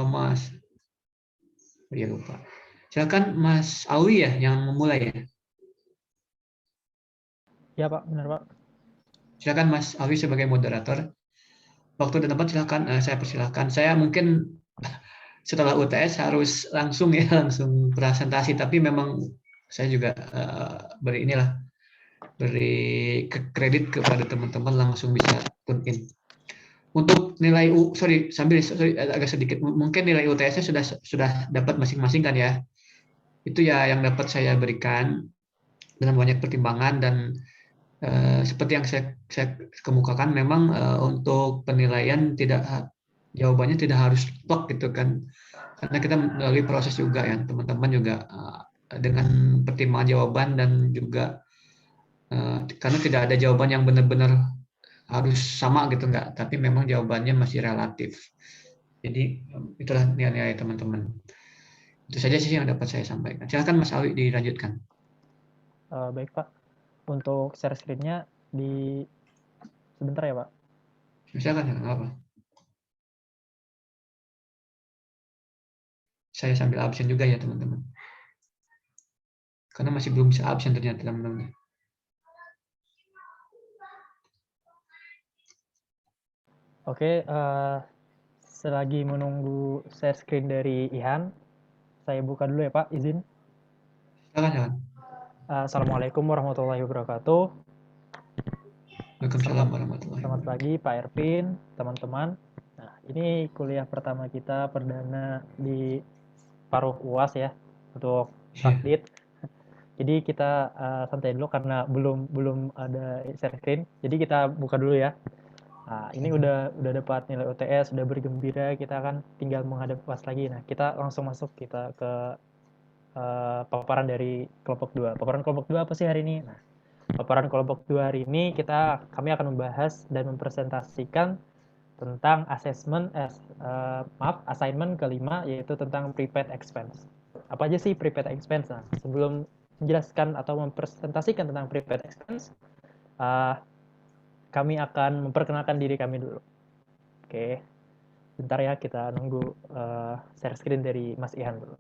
Mas, ya lupa. Silakan Mas Awi ya yang memulai ya. Ya Pak, benar Pak. Silakan Mas Awi sebagai moderator. Waktu dan tempat silakan, saya persilahkan. Saya mungkin setelah UTS harus langsung ya langsung presentasi, tapi memang saya juga beri kredit kepada teman-teman langsung bisa tune in. Untuk nilai agak sedikit, mungkin nilai UTS-nya sudah dapat masing-masing kan ya. Itu ya yang dapat saya berikan dengan banyak pertimbangan dan seperti yang saya kemukakan memang untuk penilaian jawabannya tidak harus plek gitu kan, karena kita melalui proses juga ya teman-teman juga dengan pertimbangan jawaban dan juga karena tidak ada jawaban yang benar-benar harus sama gitu enggak, tapi memang jawabannya masih relatif. Jadi itulah nilai-nilai teman-teman. Itu saja sih yang dapat saya sampaikan. Silakan Mas Awi dilanjutkan. Baik Pak, untuk share screen-nya sebentar ya Pak. Silakan, apa? Saya sambil absen juga ya teman-teman. Karena masih belum bisa absen ternyata teman-teman. Oke, selagi menunggu share screen dari Ihan, saya buka dulu ya Pak, izin. Silakan. Assalamualaikum warahmatullahi wabarakatuh. Waalaikumsalam warahmatullahi Selamat wabarakatuh. pagi Pak Ervin, teman-teman. Nah, ini kuliah pertama kita perdana di paruh UAS ya, untuk Iya. takdit. Jadi kita santai dulu karena belum ada share screen. Jadi kita buka dulu ya. Nah, ini udah dapat nilai UTS, udah bergembira, kita kan tinggal menghadap UAS lagi. Nah, kita langsung masuk kita ke paparan dari kelompok 2. Paparan kelompok 2 apa sih hari ini? Nah, paparan kelompok 2 hari ini kami akan membahas dan mempresentasikan tentang assignment kelima, yaitu tentang prepaid expense. Apa aja sih prepaid expense? Nah, sebelum menjelaskan atau mempresentasikan tentang prepaid expense, kami akan memperkenalkan diri kami dulu. Oke, bentar ya, kita nunggu share screen dari Mas Ihan dulu.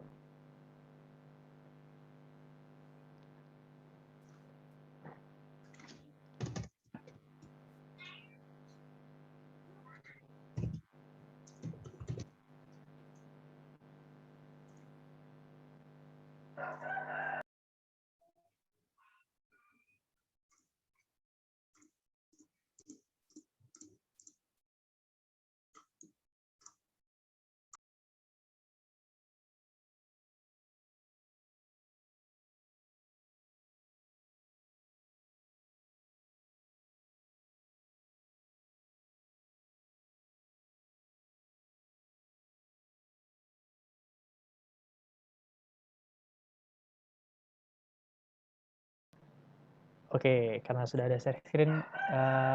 Oke, karena sudah ada share screen,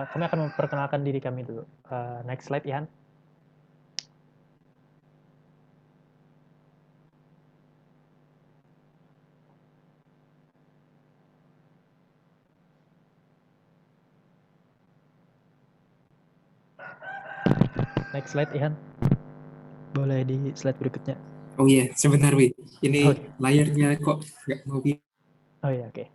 kami akan memperkenalkan diri kami dulu. Next slide, Ihan. Next slide, Ihan. Boleh di slide berikutnya. Oh iya, sebentar Wi. Ini Oke. layarnya kok nggak mau Oh iya, oke.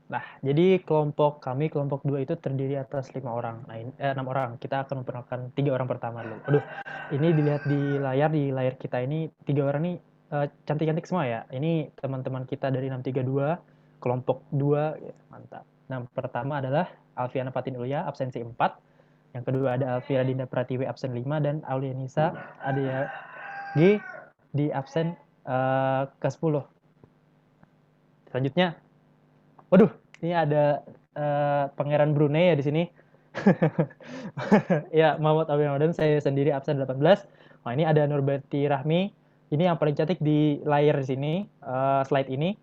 Nah, jadi kelompok 2 itu terdiri atas 5 orang. Nah, 6 orang. Kita akan memperkenalkan 3 orang pertama dulu. Aduh, ini dilihat di layar kita ini 3 orang ini cantik-cantik semua ya. Ini teman-teman kita dari 632, kelompok 2, ya, mantap. Nah, pertama adalah Alfiana Fatin Ulya, absensi 4. Yang kedua ada Alfira Dinda Pratiwi, absen 5, dan Aulianisa Adia G di absen ke-10. Selanjutnya, waduh, ini ada Pangeran Brunei ya di sini. Ya, Muhammad Awi Ramadan, saya sendiri absen 18. Nah, ini ada Nurberti Rahmi. Ini yang paling cantik di layar di sini, slide ini.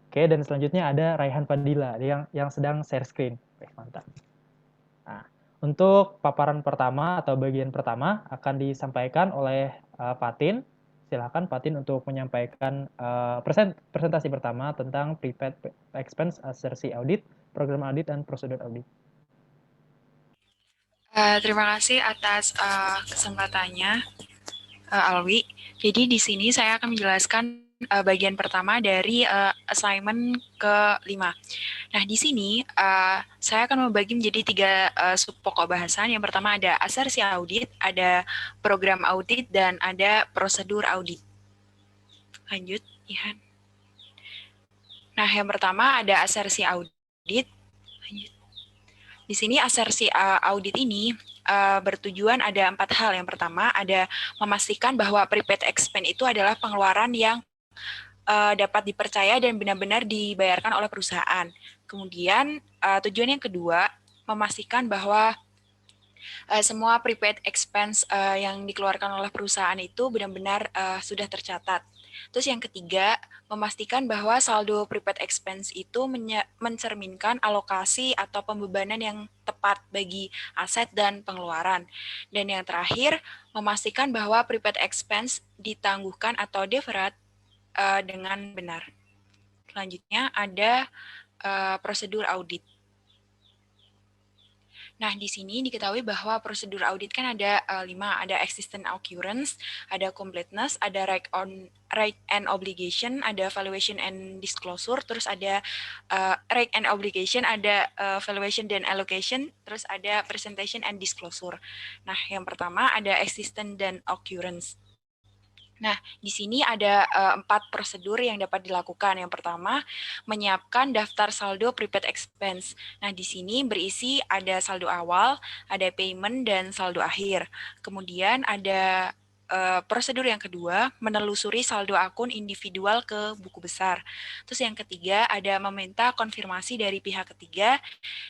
Oke, dan selanjutnya ada Raihan Fadila yang sedang share screen. Oke, mantap. Nah, untuk paparan pertama atau bagian pertama akan disampaikan oleh Fatin. silakan Fatin untuk menyampaikan presentasi pertama tentang prepaid expense assersi audit, program audit, dan prosedur audit. Terima kasih atas kesempatannya, Alwi. Jadi di sini saya akan menjelaskan bagian pertama dari assignment ke-5. Nah, di sini saya akan membagi menjadi 3 sub pokok bahasan. Yang pertama ada assersi audit, ada program audit, dan ada prosedur audit. Lanjut, Ihan. Nah, yang pertama ada assersi audit. Lanjut. Di sini assersi audit ini bertujuan ada 4 hal. Yang pertama ada memastikan bahwa prepaid expense itu adalah pengeluaran yang dapat dipercaya dan benar-benar dibayarkan oleh perusahaan. Kemudian tujuan yang kedua memastikan bahwa semua prepaid expense yang dikeluarkan oleh perusahaan itu benar-benar sudah tercatat. Terus yang ketiga, memastikan bahwa saldo prepaid expense itu mencerminkan alokasi atau pembebanan yang tepat bagi aset dan pengeluaran. Dan yang terakhir, memastikan bahwa prepaid expense ditangguhkan atau deferred dengan benar. Selanjutnya ada prosedur audit. Nah, di sini diketahui bahwa prosedur audit kan ada 5, ada existing occurrence, ada completeness, ada right and obligation, ada valuation and disclosure, terus ada right and obligation, ada valuation dan allocation, terus ada presentation and disclosure. Nah, yang pertama ada existing dan occurrence. Nah, di sini ada 4 prosedur yang dapat dilakukan. Yang pertama, menyiapkan daftar saldo prepaid expense. Nah, di sini berisi ada saldo awal, ada payment, dan saldo akhir. Kemudian ada prosedur yang kedua, menelusuri saldo akun individual ke buku besar. Terus yang ketiga, ada meminta konfirmasi dari pihak ketiga.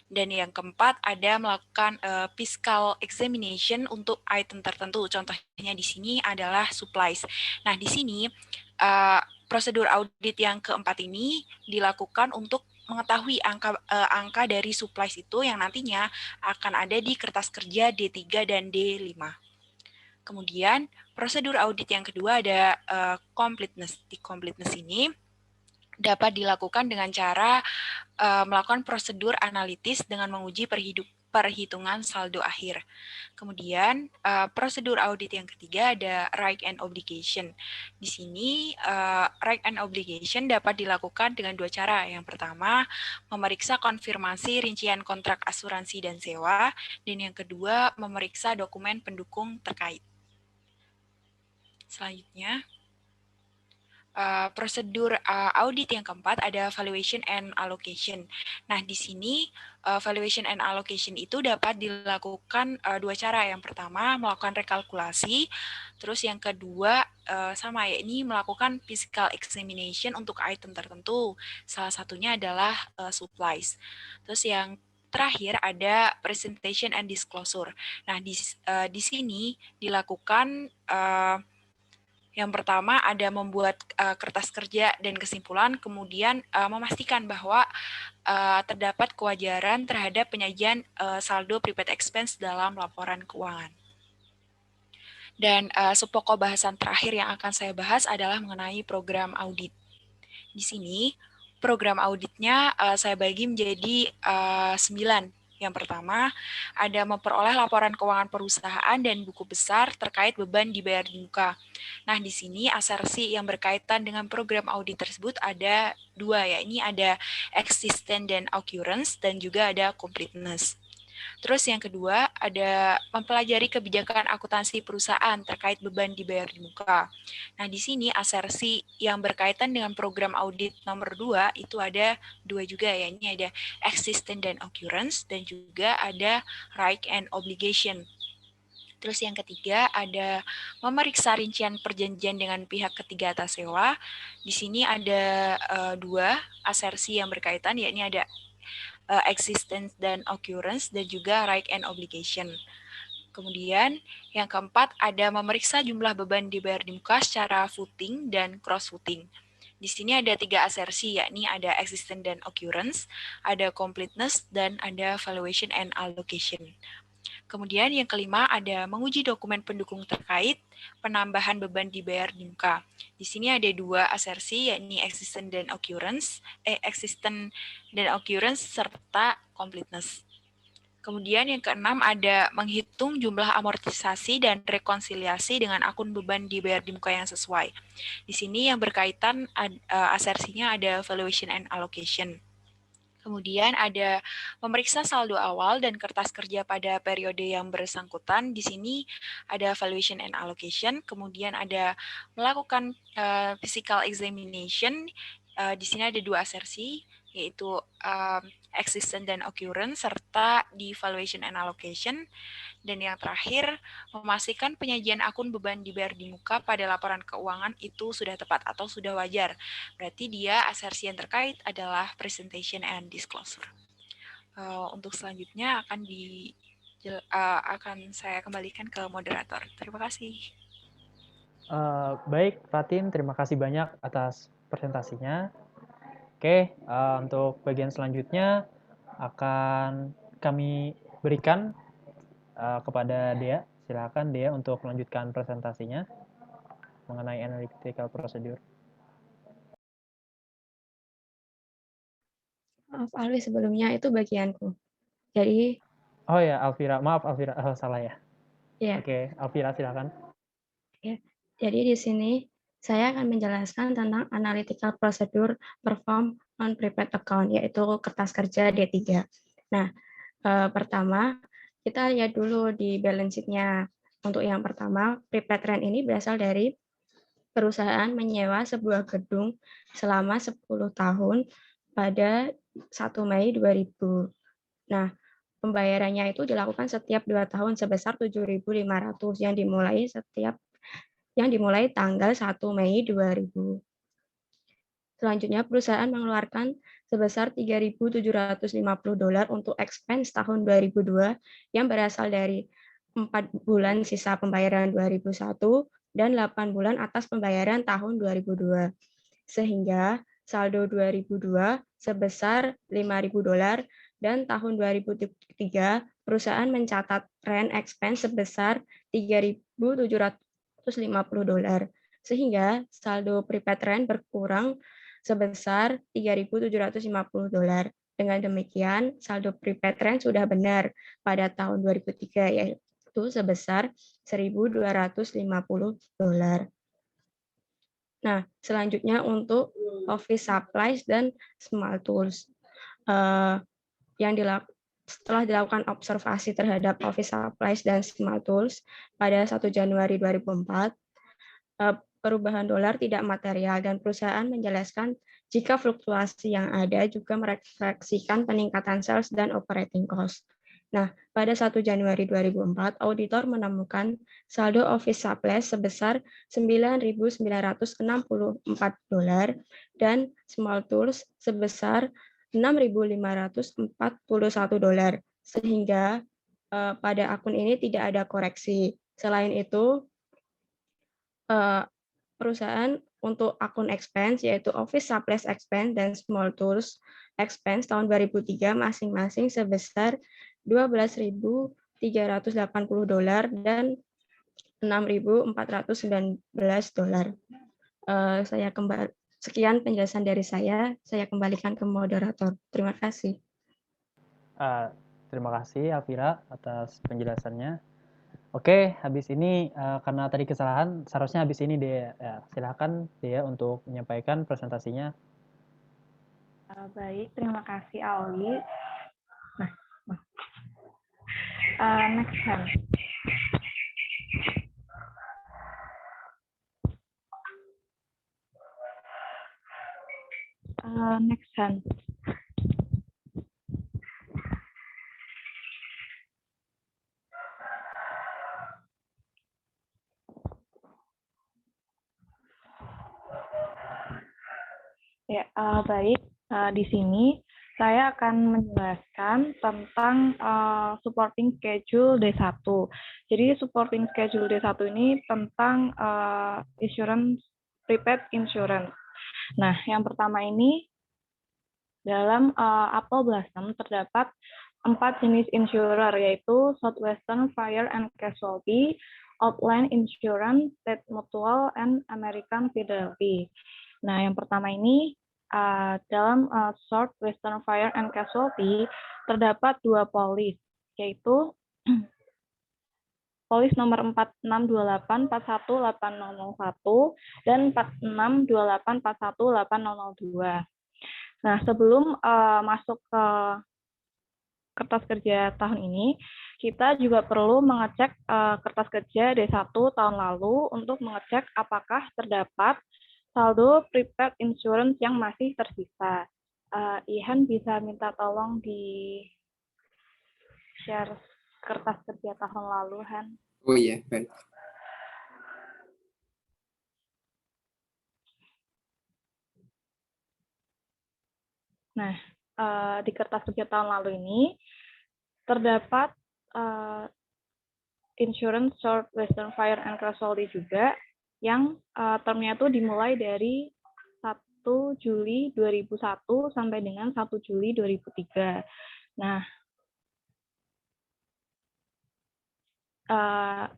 Dan yang keempat, ada melakukan fiscal examination untuk item tertentu. Contohnya di sini adalah supplies. Nah, di sini prosedur audit yang keempat ini dilakukan untuk mengetahui angka dari supplies itu yang nantinya akan ada di kertas kerja D3 dan D5. Kemudian, prosedur audit yang kedua ada completeness. Di completeness ini dapat dilakukan dengan cara melakukan prosedur analitis dengan menguji perhitungan saldo akhir. Kemudian, prosedur audit yang ketiga ada right and obligation. Di sini, right and obligation dapat dilakukan dengan 2 cara. Yang pertama, memeriksa konfirmasi rincian kontrak asuransi dan sewa, dan yang kedua, memeriksa dokumen pendukung terkait. Selanjutnya, prosedur audit yang keempat ada valuation and allocation. Nah, di sini valuation and allocation itu dapat dilakukan 2 cara. Yang pertama, melakukan rekalkulasi. Terus yang kedua, sama yakni melakukan fiscal examination untuk item tertentu. Salah satunya adalah supplies. Terus yang terakhir ada presentation and disclosure. Nah, di sini dilakukan yang pertama ada membuat kertas kerja dan kesimpulan, kemudian memastikan bahwa terdapat kewajaran terhadap penyajian saldo prepaid expense dalam laporan keuangan. Dan subpokok bahasan terakhir yang akan saya bahas adalah mengenai program audit. Di sini program auditnya saya bagi menjadi 9. Yang pertama, ada memperoleh laporan keuangan perusahaan dan buku besar terkait beban dibayar di muka. Nah, di sini asersi yang berkaitan dengan program audit tersebut ada 2, yakni ada existing dan occurrence, dan juga ada completeness. Terus yang kedua, ada mempelajari kebijakan akuntansi perusahaan terkait beban dibayar di muka. Nah, di sini asersi yang berkaitan dengan program audit nomor 2 itu ada 2 juga, yakni ada existing dan occurrence, dan juga ada right and obligation. Terus yang ketiga ada memeriksa rincian perjanjian dengan pihak ketiga atas sewa. Di sini ada 2 asersi yang berkaitan, yakni ada existence dan occurrence, dan juga right and obligation. Kemudian yang keempat ada memeriksa jumlah beban dibayar di muka secara footing dan cross footing. Di sini ada 3 asersi, yakni ada existence dan occurrence, ada completeness, dan ada valuation and allocation. Kemudian yang kelima ada menguji dokumen pendukung terkait penambahan beban dibayar di muka. Di sini ada dua asersi, yakni existent dan occurrence serta completeness. Kemudian yang keenam ada menghitung jumlah amortisasi dan rekonsiliasi dengan akun beban dibayar di muka yang sesuai. Di sini yang berkaitan asersinya ada valuation and allocation. Kemudian ada memeriksa saldo awal dan kertas kerja pada periode yang bersangkutan. Di sini ada valuation and allocation. Kemudian ada melakukan physical examination. Di sini ada dua asersi, yaitu existent dan occurrence, serta di valuation and allocation. Dan yang terakhir, memastikan penyajian akun beban dibayar di muka pada laporan keuangan itu sudah tepat atau sudah wajar. Berarti dia asersi yang terkait adalah presentation and disclosure. Untuk selanjutnya akan saya kembalikan ke moderator. Terima kasih. Baik, Fatin, terima kasih banyak atas presentasinya. Oke, untuk bagian selanjutnya akan kami berikan kepada Dea. Silakan Dea untuk melanjutkan presentasinya mengenai analytical procedure. Maaf Alwi, sebelumnya itu bagianku. Jadi Oh ya, Alvira, maaf Alvira, salah ya. ya, Oke, Alvira silakan. ya. Jadi di sini saya akan menjelaskan tentang analytical procedure perform on prepaid account, yaitu kertas kerja D3. Nah, pertama kita lihat dulu di balance sheet-nya. Untuk yang pertama, prepaid rent ini berasal dari perusahaan menyewa sebuah gedung selama 10 tahun pada 1 Mei 2000. Nah, pembayarannya itu dilakukan setiap 2 tahun sebesar 7.500 yang dimulai tanggal 1 Mei 2000. Selanjutnya, perusahaan mengeluarkan sebesar $3.750 untuk expense tahun 2002 yang berasal dari 4 bulan sisa pembayaran 2001 dan 8 bulan atas pembayaran tahun 2002. Sehingga saldo 2002 sebesar $5.000 dan tahun 2003 perusahaan mencatat rent expense sebesar $3.750. Sehingga saldo prepaid rent berkurang sebesar $3.750. Dengan demikian, saldo prepaid rent sudah benar pada tahun 2003, yaitu sebesar $1.250. Nah, selanjutnya untuk office supplies dan small tools. Setelah dilakukan observasi terhadap office supplies dan small tools pada 1 Januari 2004, perubahan dolar tidak material dan perusahaan menjelaskan jika fluktuasi yang ada juga merefleksikan peningkatan sales dan operating cost. Nah, pada 1 Januari 2004, auditor menemukan saldo office supplies sebesar $9.964 dan small tools sebesar $6.541, sehingga pada akun ini tidak ada koreksi. Selain itu, perusahaan untuk akun expense, yaitu office supplies expense dan small tools expense tahun 2003 masing-masing sebesar $12.380 dan $6.419. Sekian penjelasan dari saya kembalikan ke moderator. Terima kasih. Terima kasih Alvira atas penjelasannya. Oke, habis ini karena tadi kesalahan, seharusnya habis ini Dea. Ya, silakan Dea untuk menyampaikan presentasinya. Baik, terima kasih Alwi. Next hand. Next hand. Ya, baik. Di sini saya akan menjelaskan tentang supporting schedule D1. Jadi supporting schedule D1 ini tentang insurance, prepaid insurance. Nah, yang pertama ini dalam Apple Blossom terdapat 4 jenis insurer, yaitu Southwestern Fire and Casualty, Outland Insurance, State Mutual, and American Fidelity. Nah, yang pertama ini dalam Southwestern Fire and Casualty terdapat 2 polis, yaitu polis nomor 4628418001 dan 4628418002. Nah, sebelum masuk ke kertas kerja tahun ini, kita juga perlu mengecek kertas kerja D1 tahun lalu untuk mengecek apakah terdapat saldo prepaid insurance yang masih tersisa. Ihan bisa minta tolong di share kertas kerja tahun lalu, Han. Oh iya, baik. Nah, di kertas kerja tahun lalu ini terdapat insurance Southwestern Fire and Casualty juga yang termnya itu dimulai dari 1 Juli 2001 sampai dengan 1 Juli 2003. Nah,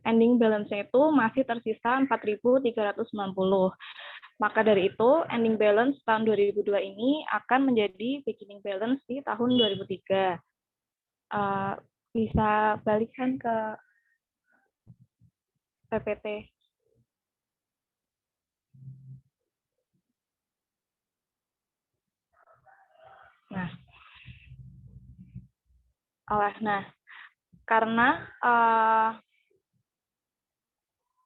ending balance-nya itu masih tersisa 4.390. Maka dari itu, ending balance tahun 2002 ini akan menjadi beginning balance di tahun 2003. Bisa balikkan ke PPT. Nah, karena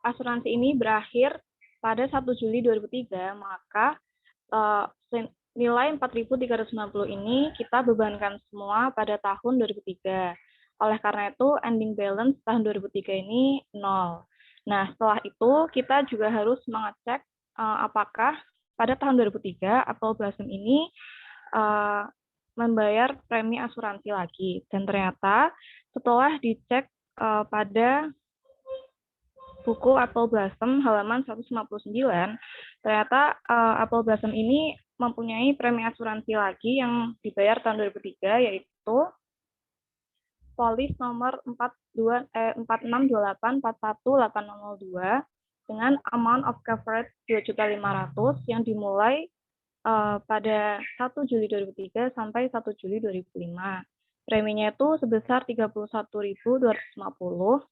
asuransi ini berakhir pada 1 Juli 2003, maka nilai 4.390 ini kita bebankan semua pada tahun 2003. Oleh karena itu, ending balance tahun 2003 ini 0. Nah, setelah itu kita juga harus mengecek apakah pada tahun 2003 Apple Blossom ini membayar premi asuransi lagi. Dan ternyata setelah dicek pada buku Apple Blossom halaman 159, ternyata Apple Blossom ini mempunyai premi asuransi lagi yang dibayar tahun 2003, yaitu polis nomor 4628418002 dengan amount of coverage 2.500.000 yang dimulai pada 1 Juli 2003 sampai 1 Juli 2005. Preminya itu sebesar 31.250.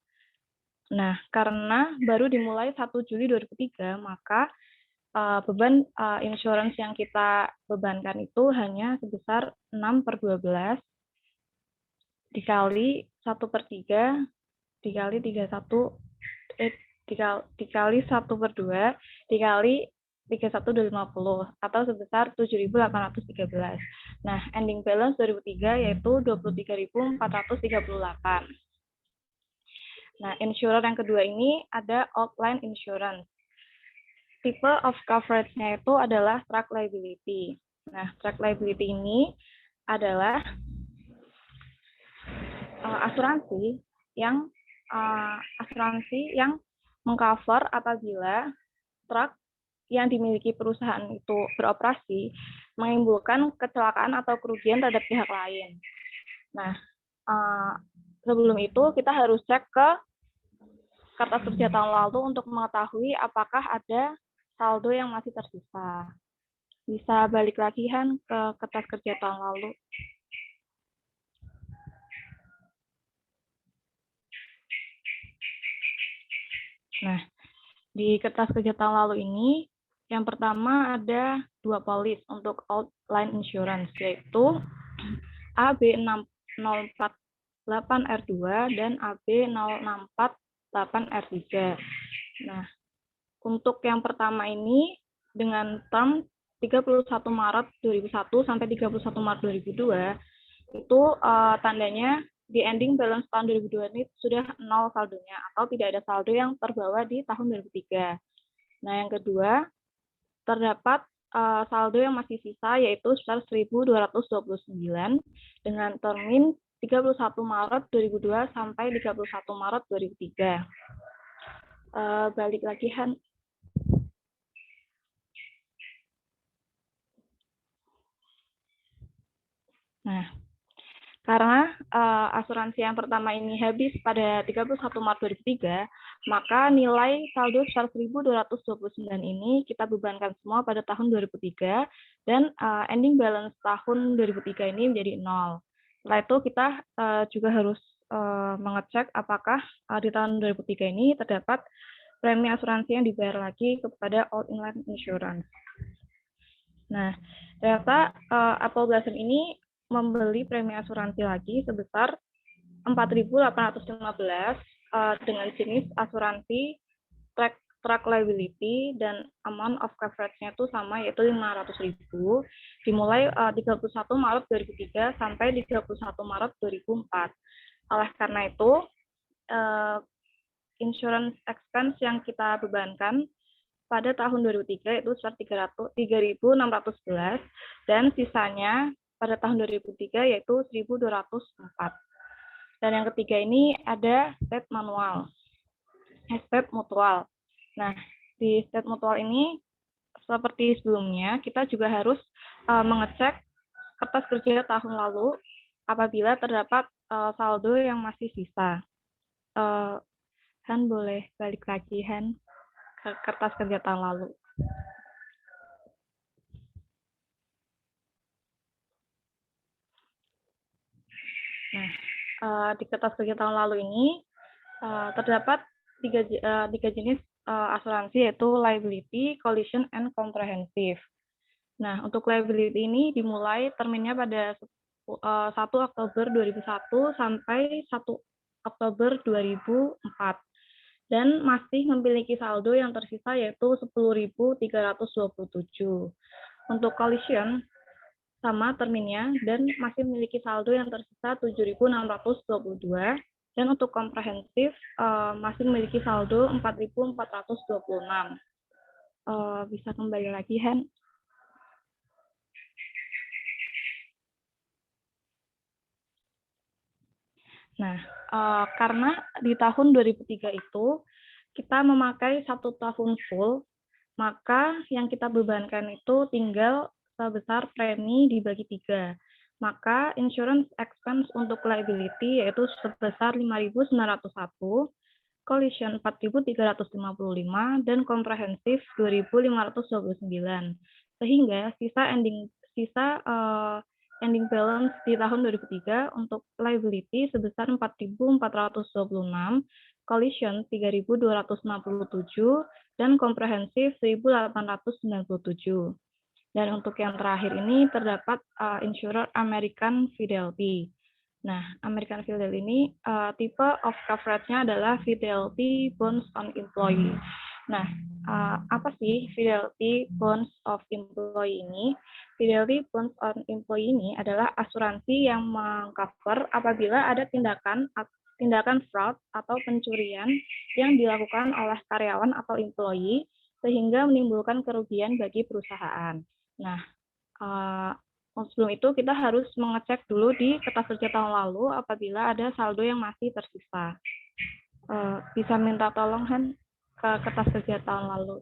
Nah, karena baru dimulai 1 Juli 2003, maka beban insurance yang kita bebankan itu hanya sebesar 6/12 dikali 1/3 dikali 1/2 dikali 31.250 atau sebesar 7.813. Nah, ending balance 2003 yaitu 23.438. Nah, insurer yang kedua ini ada Outland Insurance. Tipe of coverage-nya itu adalah truck liability. Nah, truck liability ini adalah asuransi yang mengcover apabila truk yang dimiliki perusahaan itu beroperasi menimbulkan kecelakaan atau kerugian terhadap pihak lain. Nah, sebelum itu kita harus cek ke kertas kerja tahun lalu untuk mengetahui apakah ada saldo yang masih tersisa. Bisa balik lagi, Han, ke kertas kerja tahun lalu. Nah, di kertas kerja tahun lalu ini, yang pertama ada 2 polis untuk Outline Insurance, yaitu AB048R2 dan AB0648R3. Nah, untuk yang pertama ini dengan term 31 Maret 2001 sampai 31 Maret 2002, itu tandanya di ending balance tahun 2002 ini sudah 0 saldonya atau tidak ada saldo yang terbawa di tahun 2003. Nah, yang kedua, terdapat saldo yang masih sisa yaitu sebesar 1.229 dengan termin 31 Maret 2002 sampai 31 Maret 2003. Balik lagi, Han. Nah, Karena asuransi yang pertama ini habis pada 31 Maret 2003, maka nilai saldo sebesar 1.229 ini kita bebankan semua pada tahun 2003 dan ending balance tahun 2003 ini menjadi 0. Setelah itu kita juga harus mengecek apakah di tahun 2003 ini terdapat premi asuransi yang dibayar lagi kepada All England Insurance. Nah, ternyata Apple Blossom ini membeli premi asuransi lagi sebesar 4.815 dengan jenis asuransi truck liability dan amount of coverage-nya itu sama, yaitu 500.000, dimulai 31 Maret 2003 sampai 31 Maret 2004. Oleh karena itu, insurance expense yang kita bebankan pada tahun 2003 itu sebesar 3.611 dan sisanya pada tahun 2003 yaitu 1.204. Dan yang ketiga ini ada state manual, state mutual. Nah, di state mutual ini seperti sebelumnya kita juga harus mengecek kertas kerja tahun lalu apabila terdapat saldo yang masih sisa. Han boleh balik lagi, Han, ke kertas kerja tahun lalu. Nah, di kertas kerja tahun lalu ini terdapat tiga jenis asuransi, yaitu liability, collision, and comprehensive. Nah, untuk liability ini dimulai terminnya pada 1 Oktober 2001 sampai 1 Oktober 2004 dan masih memiliki saldo yang tersisa yaitu 10.327. Untuk collision sama terminnya dan masih memiliki saldo yang tersisa 7.622 dan untuk komprehensif masih memiliki saldo 4.426. Bisa kembali lagi, Han? Nah, karena di tahun 2003 itu kita memakai 1 tahun full, maka yang kita bebankan itu tinggal sebesar premi dibagi 3. Maka insurance expense untuk liability yaitu sebesar 5.901, collision 4.355, dan komprehensif 2.529. Sehingga sisa ending balance di tahun 2003 untuk liability sebesar 4.426, collision 3.267, dan komprehensif 1.897. Dan untuk yang terakhir ini terdapat insurer American Fidelity. Nah, American Fidelity ini tipe of coverage-nya adalah Fidelity Bonds on Employee. Nah, apa sih Fidelity Bonds of Employee ini? Fidelity Bonds on Employee ini adalah asuransi yang mengcover apabila ada tindakan fraud atau pencurian yang dilakukan oleh karyawan atau employee sehingga menimbulkan kerugian bagi perusahaan. Nah, sebelum itu kita harus mengecek dulu di kertas kerja tahun lalu apabila ada saldo yang masih tersisa. Bisa minta tolong, Han, ke kertas kerja tahun lalu.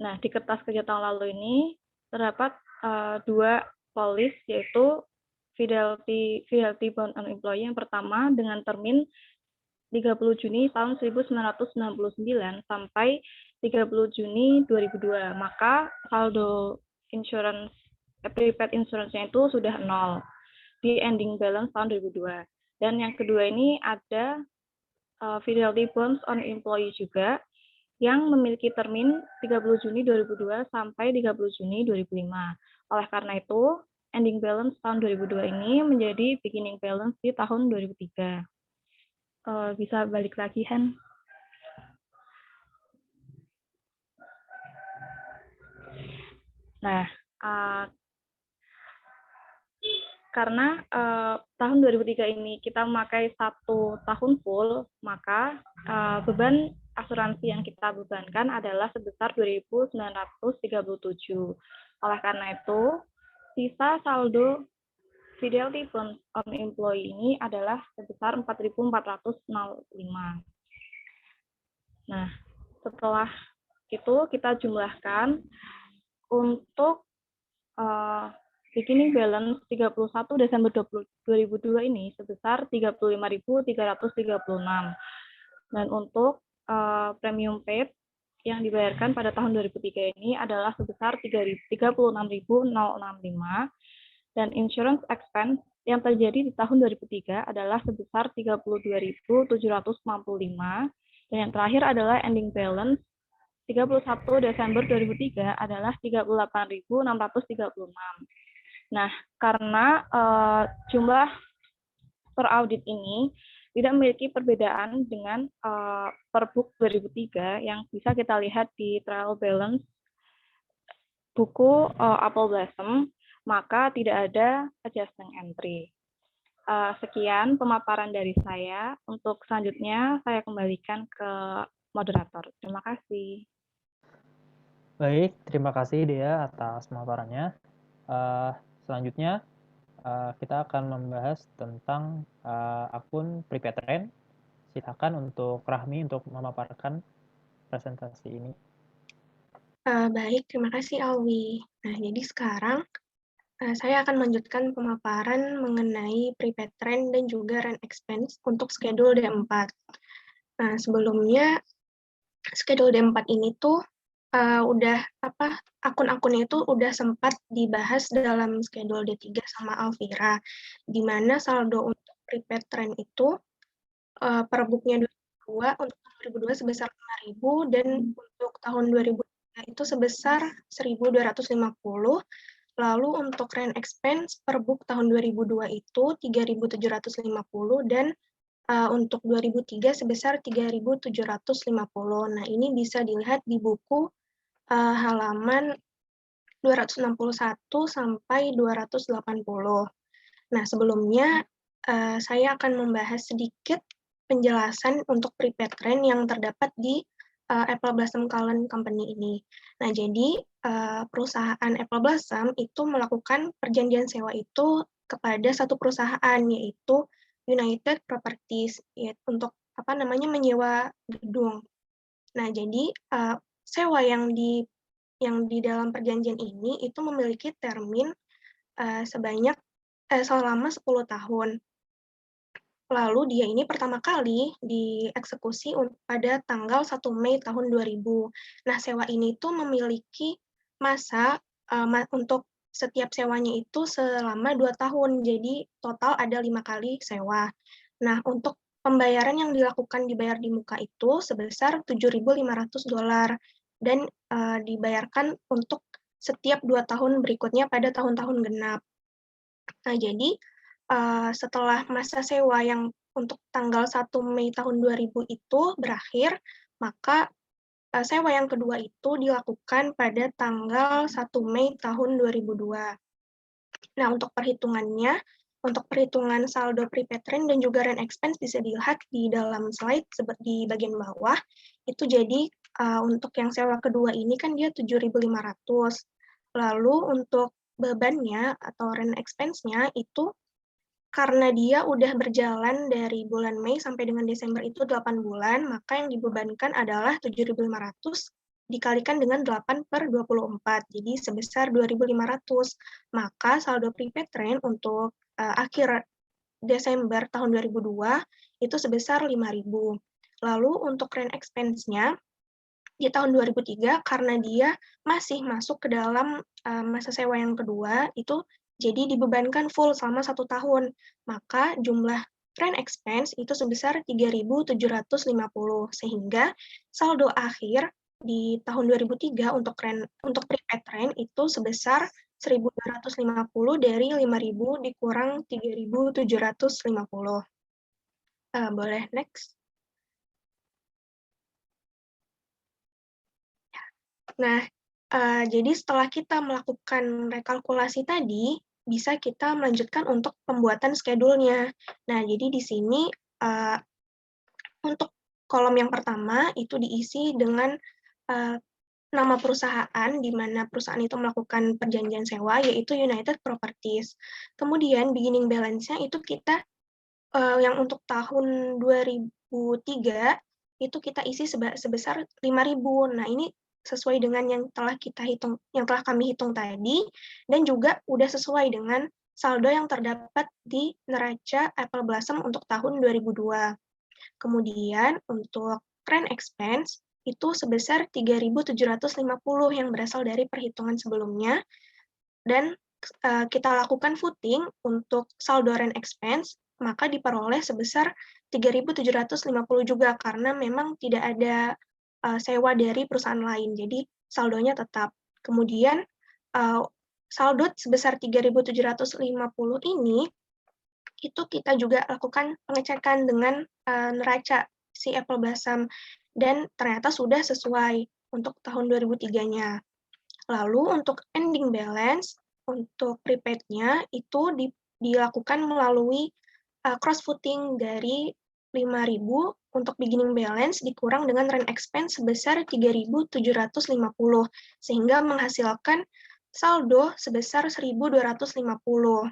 Nah, di kertas kerja tahun lalu ini terdapat 2 polis, yaitu Fidelity Bond on Employee yang pertama dengan termin 30 Juni tahun 1999 sampai 30 Juni 2002. Maka saldo prepaid insurance-nya itu sudah 0 di ending balance tahun 2002. Dan yang kedua ini ada Fidelity Bonds on Employee juga yang memiliki termin 30 Juni 2002 sampai 30 Juni 2005. Oleh karena itu, ending balance tahun 2002 ini menjadi beginning balance di tahun 2003. Bisa balik lagi, Han. Nah, karena tahun 2003 ini kita memakai 1 tahun full, maka beban asuransi yang kita bebankan adalah sebesar 2.937. Oleh karena itu, sisa saldo Fidelity Bonds on Employee ini adalah sebesar 4.405. Nah, setelah itu kita jumlahkan untuk beginning balance 31 Desember 2002 ini sebesar 35.336. Dan untuk premium paid yang dibayarkan pada tahun 2003 ini adalah sebesar 36.065, dan insurance expense yang terjadi di tahun 2003 adalah sebesar 32.765, dan yang terakhir adalah ending balance 31 Desember 2003 adalah 38.636. Nah, karena jumlah per audit ini tidak memiliki perbedaan dengan Perbook 2003 yang bisa kita lihat di trial balance buku Apple Blossom, maka tidak ada adjusting entry. Sekian pemaparan dari saya. Untuk selanjutnya saya kembalikan ke moderator. Terima kasih. Baik, terima kasih Dea atas pemaparannya. Selanjutnya kita akan membahas tentang akun Pripetren. Silakan untuk Rahmi untuk memaparkan presentasi ini. Baik, terima kasih Alwi. Nah, jadi sekarang saya akan melanjutkan pemaparan mengenai prepaid trend dan juga rent expense untuk schedule D4. Nah, sebelumnya schedule D4 ini tuh akun-akunnya itu udah sempat dibahas dalam schedule D3 sama Alvira, di mana saldo untuk prepaid trend itu per booknya 2002 untuk tahun 2002 sebesar 5.000, dan untuk tahun 2003 itu sebesar 1.250. Lalu untuk rent expense per book tahun 2002 itu 3.750, dan untuk 2003 sebesar 3.750. Nah, ini bisa dilihat di buku halaman 261 sampai 280. Nah, sebelumnya saya akan membahas sedikit penjelasan untuk prepaid trend yang terdapat di Apple Blossom Cullen Company ini. Nah, jadi perusahaan Apple Blossom itu melakukan perjanjian sewa itu kepada satu perusahaan, yaitu United Properties, untuk menyewa gedung. Nah, jadi sewa yang di dalam perjanjian ini itu memiliki termin selama 10 tahun. Lalu dia ini pertama kali dieksekusi pada tanggal 1 Mei tahun 2000. Nah, sewa ini tuh memiliki masa untuk setiap sewanya itu selama 2 tahun. Jadi total ada 5 kali sewa. Nah, untuk pembayaran yang dibayar di muka itu sebesar $7.500 dan dibayarkan untuk setiap 2 tahun berikutnya pada tahun-tahun genap. Nah, jadi setelah masa sewa yang untuk tanggal 1 Mei tahun 2000 itu berakhir, maka sewa yang kedua itu dilakukan pada tanggal 1 Mei tahun 2002. Nah, untuk perhitungannya, untuk perhitungan saldo prepaid trend dan juga rent expense bisa dilihat di dalam slide di bagian bawah. Itu jadi untuk yang sewa kedua ini kan dia 7.500. Lalu untuk bebannya atau rent expense-nya itu karena dia udah berjalan dari bulan Mei sampai dengan Desember itu 8 bulan, maka yang dibebankan adalah 7.500 dikalikan dengan 8/24, jadi sebesar 2.500. Maka saldo prepaid trend untuk akhir Desember tahun 2002 itu sebesar 5.000. Lalu untuk rent expense-nya di tahun 2003 karena dia masih masuk ke dalam masa sewa yang kedua, itu jadi dibebankan full selama 1 tahun. Maka jumlah rent expense itu sebesar 3.750, sehingga saldo akhir di tahun 2003 untuk prepaid rent itu sebesar 1.250 dari 5.000 dikurang 3.750. Boleh next. Nah, jadi setelah kita melakukan rekalkulasi tadi, bisa kita melanjutkan untuk pembuatan schedule-nya. Nah, jadi di sini untuk kolom yang pertama itu diisi dengan nama perusahaan, di mana perusahaan itu melakukan perjanjian sewa, yaitu United Properties. Kemudian beginning balance-nya itu kita yang untuk tahun 2003 itu kita isi sebesar 5.000. Nah, ini sesuai dengan yang telah kami hitung tadi, dan juga udah sesuai dengan saldo yang terdapat di neraca Apple Blossom untuk tahun 2002. Kemudian untuk trend expense itu sebesar 3.750 yang berasal dari perhitungan sebelumnya, dan kita lakukan footing untuk saldo rent expense, maka diperoleh sebesar 3.750 juga, karena memang tidak ada sewa dari perusahaan lain, jadi saldonya tetap. Kemudian saldo sebesar 3.750 ini, itu kita juga lakukan pengecekan dengan neraca si Apple Blossom, dan ternyata sudah sesuai untuk tahun 2003-nya. Lalu untuk ending balance, untuk prepaid-nya itu dilakukan melalui cross-footing dari 5.000 untuk beginning balance dikurang dengan rent expense sebesar 3.750, sehingga menghasilkan saldo sebesar 1.250.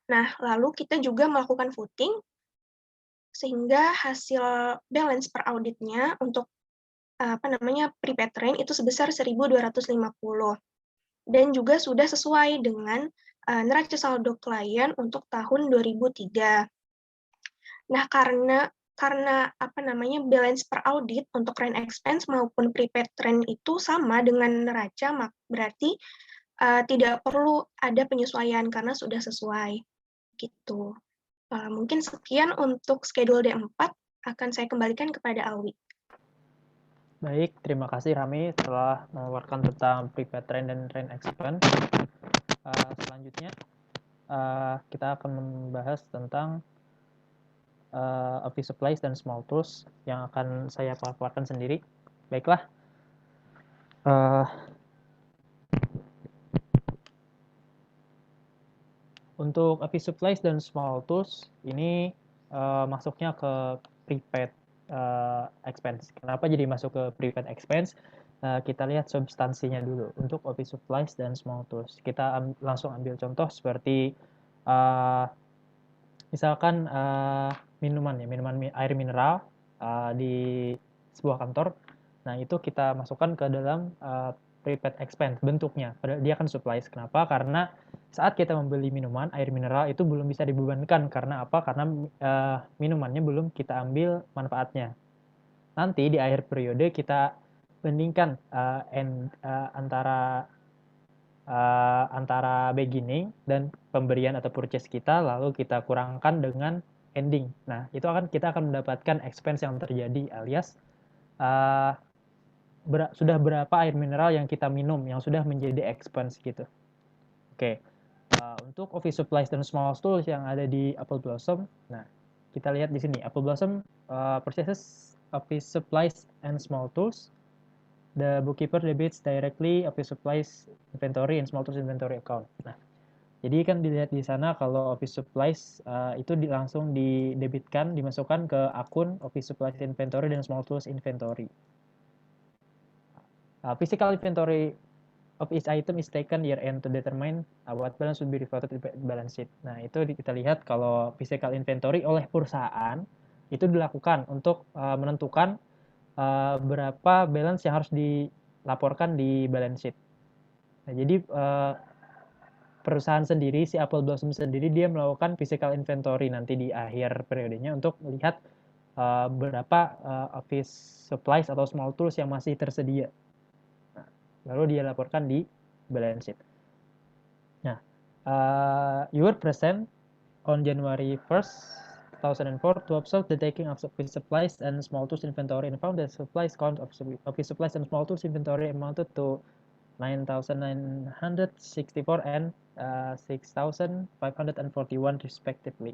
Nah, lalu kita juga melakukan footing, sehingga hasil balance per auditnya untuk prepaid train itu sebesar 1.250, dan juga sudah sesuai dengan neraca saldo klien untuk tahun 2003. Nah, karena balance per audit untuk rent expense maupun prepaid train itu sama dengan neraca, berarti tidak perlu ada penyesuaian karena sudah sesuai. Gitu. Mungkin sekian untuk schedule D4, akan saya kembalikan kepada Alwi. Baik, terima kasih Rami telah memaparkan tentang prepaid train dan train expense. Selanjutnya kita akan membahas tentang office supplies dan small tools yang akan saya paparkan sendiri. Baiklah. Untuk office supplies dan small tools ini masuknya ke prepaid expense. Kenapa jadi masuk ke prepaid expense? Kita lihat substansinya dulu. Untuk office supplies dan small tools, kita langsung ambil contoh seperti misalkan minuman air mineral di sebuah kantor. Nah, itu kita masukkan ke dalam prepaid expense bentuknya. Padahal dia kan supplies. Kenapa? Karena saat kita membeli minuman air mineral itu belum bisa dibebankan. Karena apa? Karena minumannya belum kita ambil manfaatnya. Nanti di akhir periode kita bandingkan antara beginning dan pemberian atau purchase kita, lalu kita kurangkan dengan ending. Nah, itu kita akan mendapatkan expense yang terjadi, alias sudah berapa air mineral yang kita minum yang sudah menjadi expense gitu. Oke. Untuk office supplies dan small tools yang ada di Apple Blossom, nah kita lihat di sini Apple Blossom purchases office supplies and small tools. The bookkeeper debits directly office supplies inventory and small tools inventory account. Nah, jadi kan dilihat di sana kalau office supplies itu langsung didebitkan, dimasukkan ke akun office supplies inventory dan small tools inventory. Physical inventory of each item is taken year end to determine what balance should be reported in balance sheet. Nah, itu kita lihat kalau physical inventory oleh perusahaan itu dilakukan untuk menentukan berapa balance yang harus dilaporkan di balance sheet. Nah, jadi perusahaan sendiri, si Apple Blossom sendiri, dia melakukan physical inventory nanti di akhir periodenya untuk melihat berapa office supplies atau small tools yang masih tersedia. Nah, lalu dia laporkan di balance sheet. Nah, you were present on January 1st, 2004 to observe the taking of office supplies and small tools inventory and found that supplies count of office supplies and small tools inventory amounted to 9,964 and 6,541 respectively.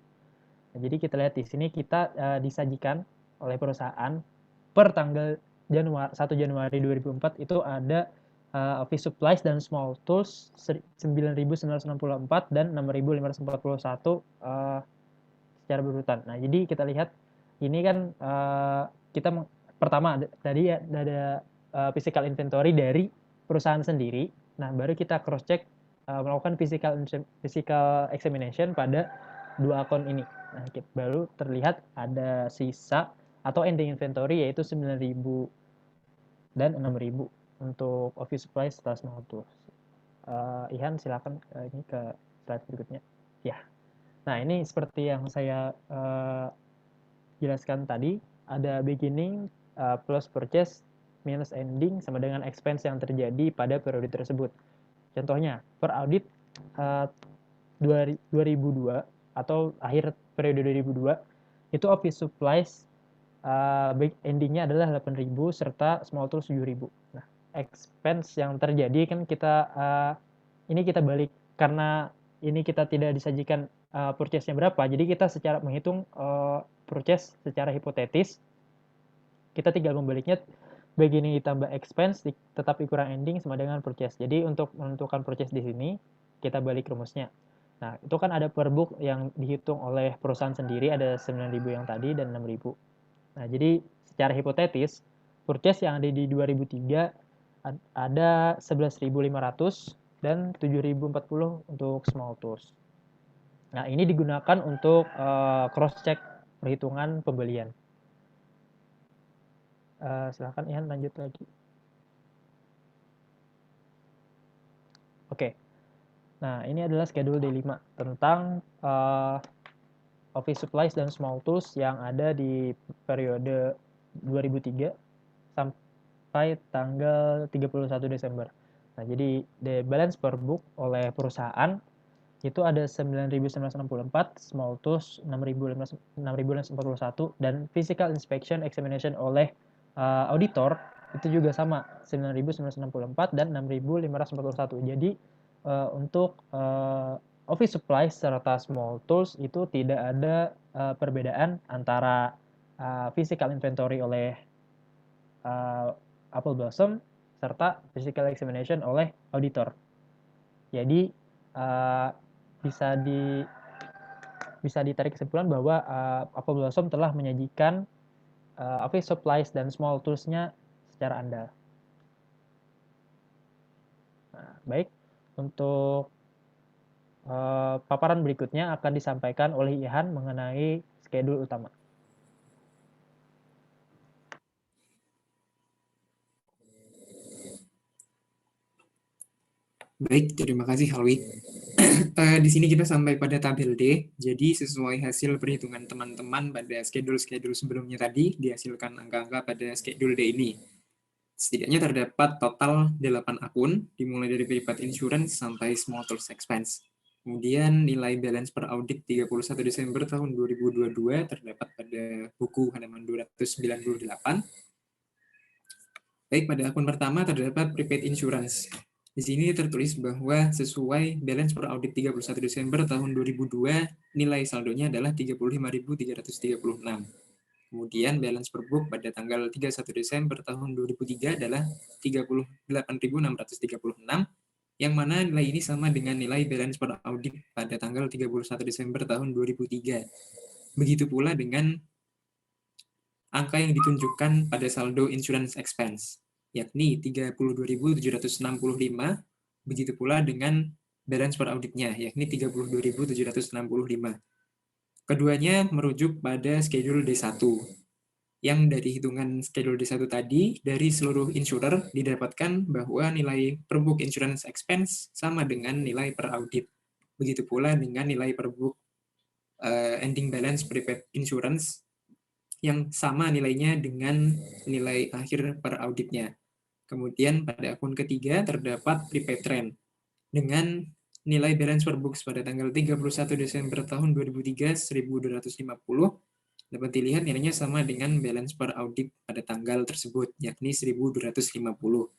Nah, jadi kita lihat di sini kita disajikan oleh perusahaan per tanggal 1 Januari 2004 itu ada office supplies dan small tools 9.964 dan 6.541 secara berurutan. Nah, jadi kita lihat ini kan kita pertama tadi ada physical inventory dari perusahaan sendiri. Nah, baru kita cross check melakukan physical examination pada dua akun ini. Nah, baru terlihat ada sisa atau ending inventory yaitu 9.000 dan 6.000 untuk office supplies serta small tools. Ihan silakan ini ke slide berikutnya. Ya. Nah, ini seperti yang saya jelaskan tadi, ada beginning plus purchase minus ending sama dengan expense yang terjadi pada periode tersebut. Contohnya, per audit 2002 atau akhir periode 2002 itu office supplies endingnya adalah 8.000 serta small tools 7.000. Nah, expense yang terjadi kan ini kita balik karena ini kita tidak disajikan purchase-nya berapa, jadi kita secara menghitung purchase secara hipotetis, kita tinggal membaliknya beginning ditambah expense tetap kurang ending sama dengan purchase. Jadi untuk menentukan purchase di sini kita balik rumusnya. Nah, itu kan ada per book yang dihitung oleh perusahaan sendiri, ada 9.000 yang tadi dan 6.000. Nah, jadi secara hipotetis purchase yang ada di 2003 ada 11.500 dan 7.040 untuk small tools. Nah, ini digunakan untuk cross-check perhitungan pembelian. Silahkan Ihan lanjut lagi. Oke. Nah, ini adalah schedule D5 tentang office supplies dan small tools yang ada di periode 2003 sampai tanggal 31 Desember. Nah, jadi the balance per book oleh perusahaan itu ada 9.964, small tools 6.941, dan physical inspection examination oleh auditor itu juga sama 9.964 dan 6.541. Jadi untuk office supplies serta small tools itu tidak ada perbedaan antara physical inventory oleh Apple Blossom serta physical examination oleh auditor. Jadi bisa ditarik kesimpulan bahwa Apple Blossom telah menyajikan office supplies dan small tools-nya secara andal. Nah, baik, untuk paparan berikutnya akan disampaikan oleh Ihan mengenai schedule utama. Baik, terima kasih Halwi. Di sini kita sampai pada tabel D. Jadi sesuai hasil perhitungan teman-teman pada schedule-schedule sebelumnya tadi, dihasilkan angka-angka pada schedule D ini. Setidaknya terdapat total 8 akun, dimulai dari prepaid insurance sampai small tools expense. Kemudian nilai balance per audit 31 Desember tahun 2022 terdapat pada buku halaman 298. Baik, pada akun pertama terdapat prepaid insurance. Di sini tertulis bahwa sesuai balance per audit 31 Desember tahun 2002, nilai saldonya adalah 35.336. Kemudian balance per book pada tanggal 31 Desember tahun 2003 adalah 38.636, yang mana nilai ini sama dengan nilai balance per audit pada tanggal 31 Desember tahun 2003. Begitu pula dengan angka yang ditunjukkan pada saldo insurance expense, yakni 32.765, begitu pula dengan balance per auditnya, yakni 32.765. Keduanya merujuk pada schedule D1, yang dari hitungan schedule D1 tadi, dari seluruh insurer didapatkan bahwa nilai per book insurance expense sama dengan nilai per audit. Begitu pula dengan nilai per book ending balance prepaid insurance, yang sama nilainya dengan nilai akhir per auditnya. Kemudian pada akun ketiga terdapat prepaid trend dengan nilai balance per books pada tanggal 31 Desember tahun 2003 1.250. Dapat dilihat nilainya sama dengan balance per audit pada tanggal tersebut, yakni 1.250.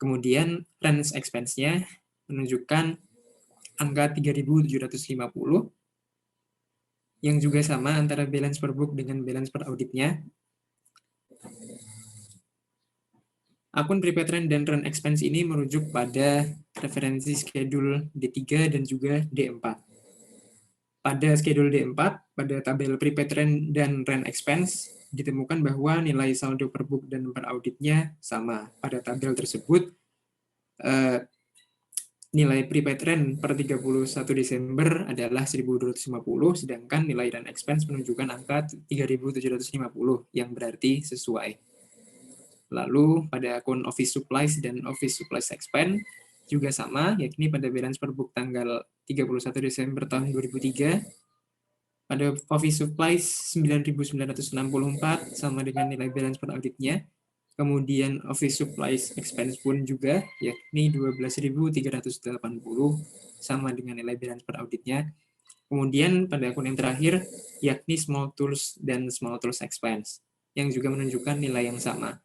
Kemudian range expense-nya menunjukkan angka 3.750, yang juga sama antara balance per book dengan balance per auditnya. Akun prepaid trend dan run expense ini merujuk pada referensi schedule D3 dan juga D4. Pada schedule D4, pada tabel prepaid trend dan run expense, ditemukan bahwa nilai saldo per book dan per auditnya sama. Pada tabel tersebut, nilai prepaid trend per 31 Desember adalah 1.250, sedangkan nilai run expense menunjukkan angka 3.750, yang berarti sesuai. Lalu pada akun Office Supplies dan Office Supplies Expense juga sama, yakni pada balance per book tanggal 31 Desember tahun 2003. Pada Office Supplies 9.964 sama dengan nilai balance per auditnya. Kemudian Office Supplies Expense pun juga, yakni 12.380 sama dengan nilai balance per auditnya. Kemudian pada akun yang terakhir, yakni Small Tools dan Small Tools Expense, yang juga menunjukkan nilai yang sama.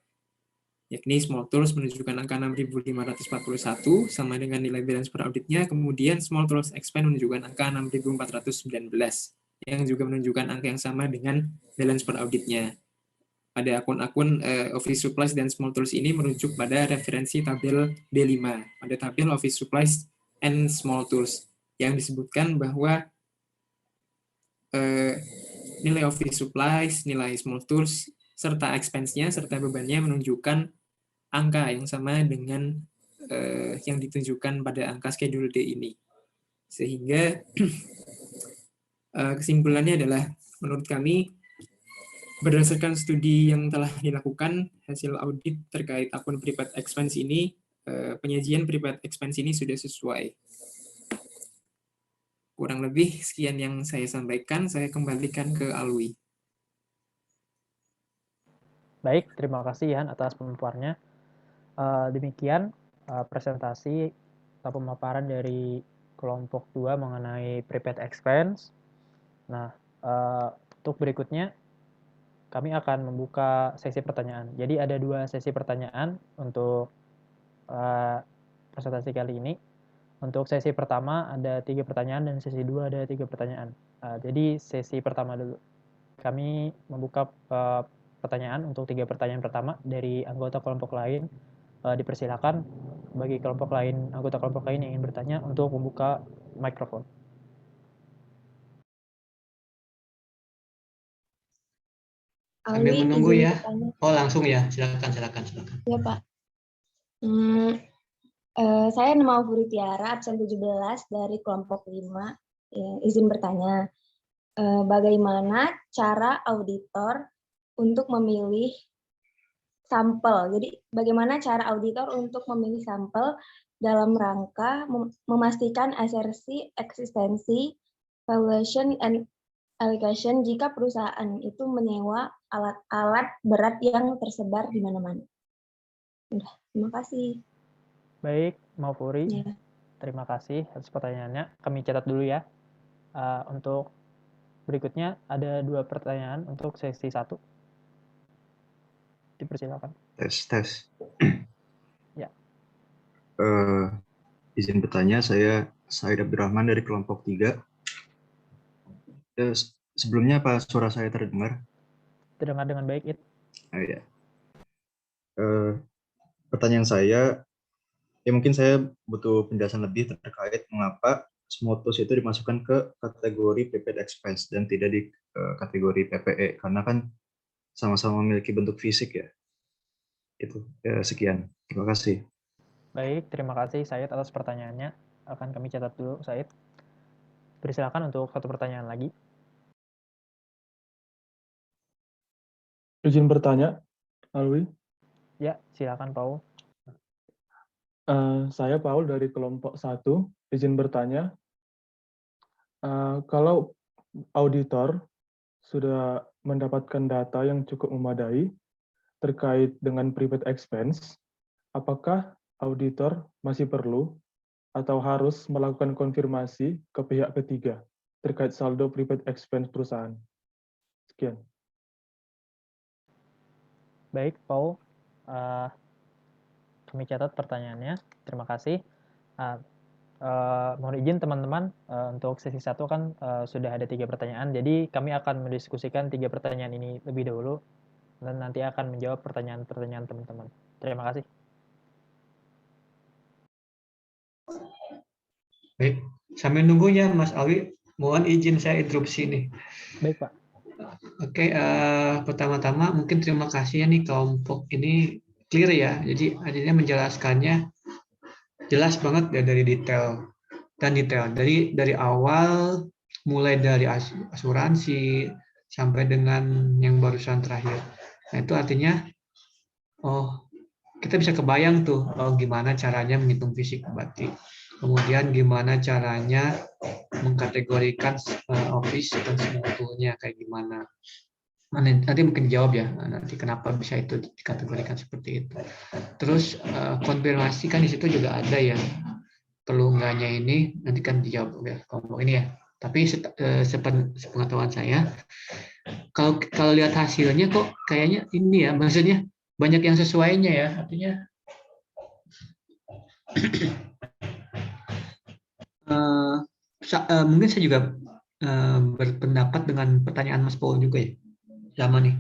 Yakni Small Tools menunjukkan angka 6.541 sama dengan nilai balance per auditnya, kemudian Small Tools Expense menunjukkan angka 6.419, yang juga menunjukkan angka yang sama dengan balance per auditnya. Pada akun-akun Office Supplies dan Small Tools ini merujuk pada referensi tabel D5, pada tabel Office Supplies and Small Tools, yang disebutkan bahwa nilai Office Supplies, nilai Small Tools, serta expense-nya, serta bebannya menunjukkan angka yang sama dengan yang ditunjukkan pada angka schedule D ini. Sehingga kesimpulannya adalah, menurut kami, berdasarkan studi yang telah dilakukan, hasil audit terkait akun prepaid expense ini, penyajian prepaid expense ini sudah sesuai. Kurang lebih sekian yang saya sampaikan, saya kembalikan ke Alwi. Baik, terima kasih Yan atas pemaparannya. Demikian presentasi atau pemaparan dari kelompok 2 mengenai prepaid expense. Nah, untuk berikutnya kami akan membuka sesi pertanyaan. Jadi ada 2 sesi pertanyaan untuk presentasi kali ini. Untuk sesi pertama ada 3 pertanyaan dan sesi 2 ada 3 pertanyaan. Jadi sesi pertama dulu. Kami membuka pertanyaan untuk 3 pertanyaan pertama dari anggota kelompok lain. Dipersilakan bagi kelompok lain, anggota kelompok lain yang ingin bertanya untuk membuka mikrofon. Sambil menunggu ya. Oh, langsung ya. Silakan. Ya, Pak. Saya nama Furi Tiara, absen 17 dari kelompok 5. Izin bertanya, bagaimana cara auditor untuk memilih sampel? Jadi, bagaimana cara auditor untuk memilih sampel dalam rangka memastikan asersi, eksistensi, valuation, and allocation jika perusahaan itu menyewa alat-alat berat yang tersebar di mana-mana? Terima kasih. Baik, Maufuri. Ya. Terima kasih atas pertanyaannya. Kami catat dulu ya. Untuk berikutnya ada 2 pertanyaan untuk sesi 1. Dipersilakan. Tes. Ya. Izin bertanya, saya Said Abdurrahman dari kelompok 3. Sebelumnya apa suara saya terdengar? Terdengar dengan baik, It. Ya. Pertanyaan saya, ya mungkin saya butuh penjelasan lebih terkait mengapa Small Tools itu dimasukkan ke kategori prepaid expense dan tidak di kategori PPE, karena kan sama-sama memiliki bentuk fisik ya. Itu ya, sekian. Terima kasih. Baik, terima kasih Said atas pertanyaannya. Akan kami catat dulu, Said. Persilakan untuk 1 pertanyaan lagi. Izin bertanya, Alwi. Ya, silakan Paul. Saya Paul dari kelompok 1. Izin bertanya, kalau auditor sudah mendapatkan data yang cukup memadai terkait dengan prepaid expense, apakah auditor masih perlu atau harus melakukan konfirmasi ke pihak ketiga terkait saldo prepaid expense perusahaan? Sekian. Baik, Paul. Kami catat pertanyaannya. Terima kasih. Mohon izin teman-teman, untuk sesi 1 kan sudah ada 3 pertanyaan, jadi kami akan mendiskusikan 3 pertanyaan ini lebih dahulu, dan nanti akan menjawab pertanyaan-pertanyaan teman-teman. Terima kasih. Baik, sambil nunggunya Mas Alwi, mohon izin saya interupsi nih. Baik, Pak. Oke, pertama-tama mungkin terima kasih ya nih kelompok ini clear ya, jadi akhirnya menjelaskannya jelas banget ya dari detail dari awal, mulai dari asuransi sampai dengan yang barusan terakhir. Nah, itu artinya Oh, kita bisa kebayang tuh gimana caranya menghitung fisik berarti. Kemudian gimana caranya mengkategorikan office dan tool-nya kayak gimana. Nanti mungkin jawab ya, nanti kenapa bisa itu dikategorikan seperti itu. Terus konfirmasi kan di situ juga ada ya, perlu enggaknya ini nanti kan dijawab ya kelompok ini ya. Tapi sepengetahuan saya, kalau lihat hasilnya kok kayaknya ini ya, maksudnya banyak yang sesuainya ya, artinya mungkin saya juga berpendapat dengan pertanyaan Mas Paul juga ya, sama nih.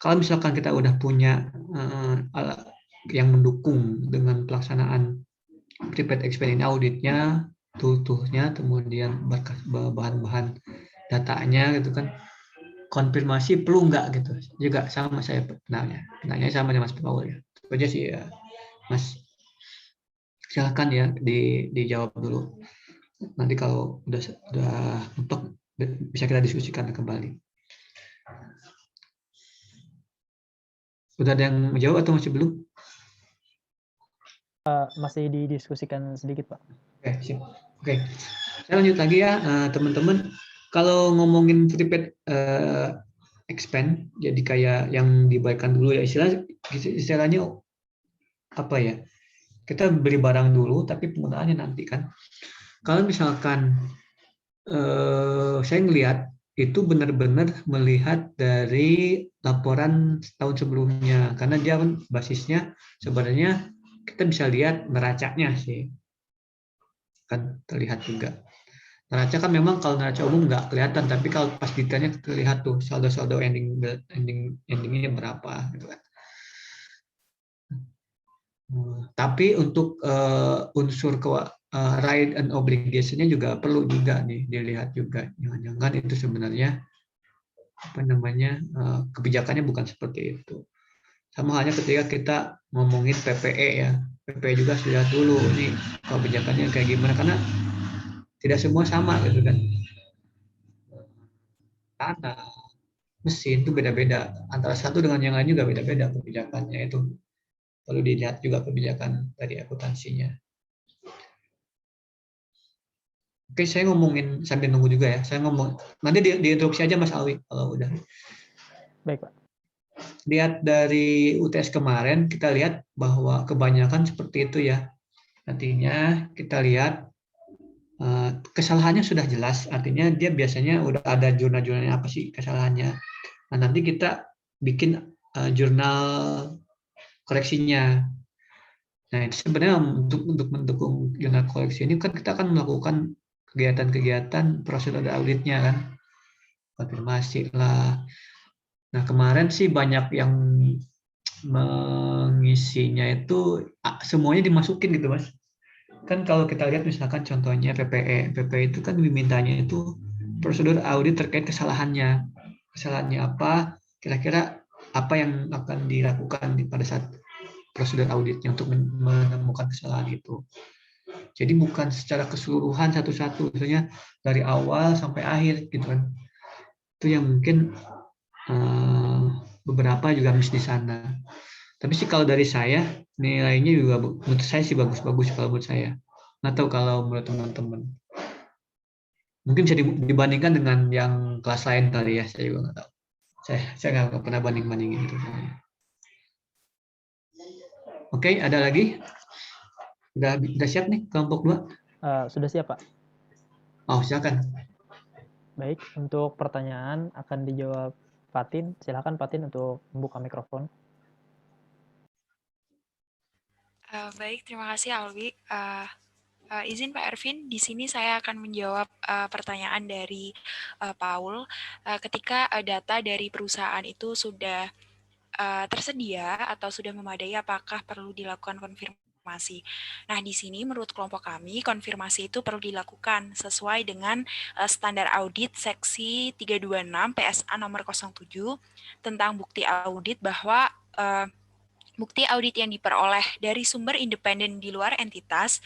Kalau misalkan kita udah punya yang mendukung dengan pelaksanaan prepared experiment auditnya, tool-toolsnya, kemudian bahan-bahan datanya gitu kan, konfirmasi perlu nggak gitu juga sama saya penanya sama dengan Mas Paul ya. Itu aja sih ya, Mas. Silakan ya dijawab dulu. Nanti kalau udah mentok bisa kita diskusikan kembali. Sudah ada yang menjawab atau masih belum? Masih didiskusikan sedikit, Pak. Oke, siap. Oke, saya lanjut lagi ya, teman-teman. Kalau ngomongin prepared expand, jadi kayak yang dibayarkan dulu ya, istilahnya apa ya? Kita beli barang dulu, tapi penggunaannya nanti kan. Kalau misalkan saya ngelihat itu benar-benar melihat dari laporan tahun sebelumnya, karena dia basisnya sebenarnya kita bisa lihat neracanya sih, kan terlihat juga. Neraca kan memang kalau neraca umum nggak kelihatan, tapi kalau pas detailnya terlihat tuh saldo-saldo endingnya berapa gitu kan. Tapi untuk unsur right and obligation-nya juga perlu juga nih dilihat juga. Jangan-jangan itu sebenarnya kebijakannya bukan seperti itu. Sama halnya ketika kita ngomongin PPE ya, PPE juga sudah dulu nih kebijakannya kayak gimana, karena tidak semua sama gitu kan. Tanah, mesin itu beda-beda, antara satu dengan yang lain juga beda-beda kebijakannya, itu perlu dilihat juga kebijakan dari akuntansinya. Oke, saya ngomongin sambil nunggu juga ya. Saya ngomong nanti diinterupsi aja Mas Alwi kalau udah. Baik, Pak. Lihat dari UTS kemarin, kita lihat bahwa kebanyakan seperti itu ya. Artinya kita lihat kesalahannya sudah jelas, artinya dia biasanya udah ada jurnal-jurnalnya apa sih kesalahannya. Nah, nanti kita bikin jurnal koreksinya. Nah, itu sebenarnya untuk mendukung jurnal koreksi ini kan kita akan melakukan kegiatan-kegiatan prosedur auditnya kan, konfirmasi lah. Nah, kemarin sih banyak yang mengisinya itu semuanya dimasukin gitu Mas. Kan kalau kita lihat misalkan contohnya PPE itu kan dimintanya itu prosedur audit terkait kesalahannya. Kesalahannya apa, kira-kira apa yang akan dilakukan pada saat prosedur auditnya untuk menemukan kesalahan itu. Jadi bukan secara keseluruhan satu-satu, misalnya dari awal sampai akhir gitu kan. Itu yang mungkin beberapa juga miss di sana. Tapi sih kalau dari saya nilainya juga menurut saya sih bagus-bagus kalau menurut saya. Nggak tahu kalau menurut teman-teman. Mungkin bisa dibandingkan dengan yang kelas lain kali ya, saya juga nggak tahu. Saya nggak pernah banding-bandingin itu. Oke, ada lagi? Udah siap nih kelompok 2? Sudah siap, Pak. Oh, silakan. Baik, untuk pertanyaan akan dijawab Fatin. Silakan Fatin untuk membuka mikrofon. Baik, terima kasih Alwi. Izin Pak Ervin, di sini saya akan menjawab pertanyaan dari Paul. Ketika data dari perusahaan itu sudah tersedia atau sudah memadai, apakah perlu dilakukan konfirmasi? Nah, di sini menurut kelompok kami, konfirmasi itu perlu dilakukan sesuai dengan standar audit seksi 326 PSA nomor 07 tentang bukti audit bahwa Bukti audit yang diperoleh dari sumber independen di luar entitas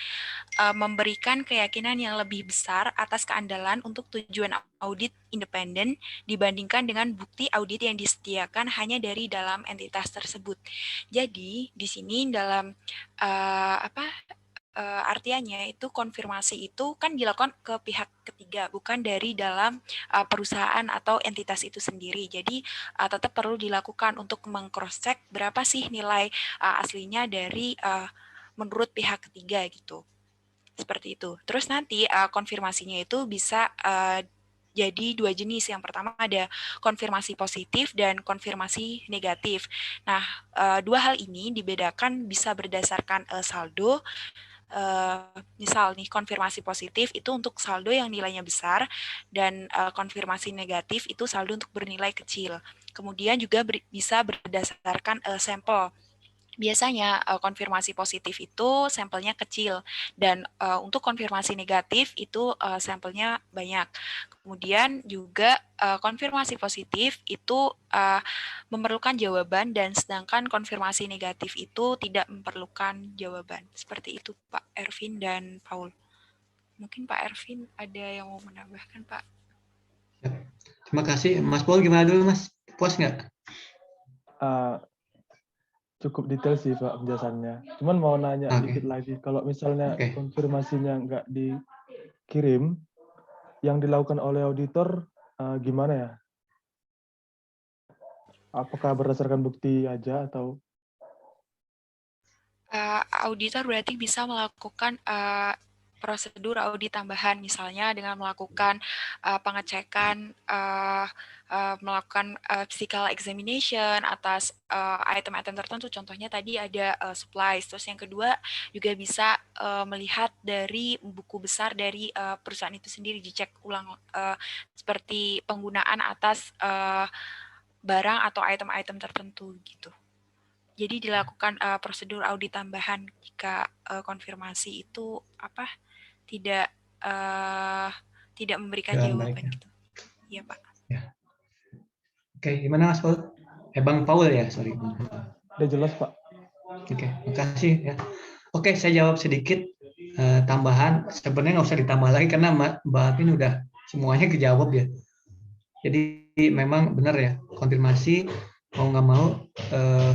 memberikan keyakinan yang lebih besar atas keandalan untuk tujuan audit independen dibandingkan dengan bukti audit yang disediakan hanya dari dalam entitas tersebut. Jadi di sini dalam artiannya itu konfirmasi itu kan dilakukan ke pihak ketiga, bukan dari dalam perusahaan atau entitas itu sendiri. Jadi tetap perlu dilakukan untuk meng-cross-check berapa sih nilai aslinya dari menurut pihak ketiga gitu. Seperti itu. Terus nanti konfirmasinya itu bisa jadi dua jenis. Yang pertama ada konfirmasi positif dan konfirmasi negatif. Nah, dua hal ini dibedakan bisa berdasarkan saldo. Misal nih konfirmasi positif itu untuk saldo yang nilainya besar dan konfirmasi negatif itu saldo untuk bernilai kecil. Kemudian juga bisa berdasarkan sampel. Biasanya konfirmasi positif itu sampelnya kecil dan untuk konfirmasi negatif itu sampelnya banyak. Kemudian juga konfirmasi positif itu memerlukan jawaban dan sedangkan konfirmasi negatif itu tidak memerlukan jawaban. Seperti itu Pak Ervin dan Paul. Mungkin Pak Ervin ada yang mau menambahkan Pak? Terima kasih. Mas Paul gimana dulu Mas? Puas nggak? Cukup detail sih Pak penjelasannya. Cuman mau nanya dikit lagi, kalau misalnya konfirmasinya nggak dikirim, yang dilakukan oleh auditor gimana ya? Apakah berdasarkan bukti aja atau? Auditor berarti bisa melakukan prosedur audit tambahan, misalnya dengan melakukan pengecekan, melakukan physical examination atas item-item tertentu. Contohnya tadi ada supplies. Terus yang kedua juga bisa melihat dari buku besar dari perusahaan itu sendiri, dicek ulang seperti penggunaan atas barang atau item-item tertentu gitu. Jadi dilakukan prosedur audit tambahan jika konfirmasi itu tidak memberikan jawaban gitu. Iya Pak. Ya. Oke, gimana Mas Paul? Bang Paul ya, sorry. Udah jelas Pak. Oke, makasih ya. Oke, saya jawab sedikit tambahan. Sebenarnya nggak usah ditambah lagi karena Mbak Alvin udah semuanya kejawab ya. Jadi memang benar ya, konfirmasi mau nggak mau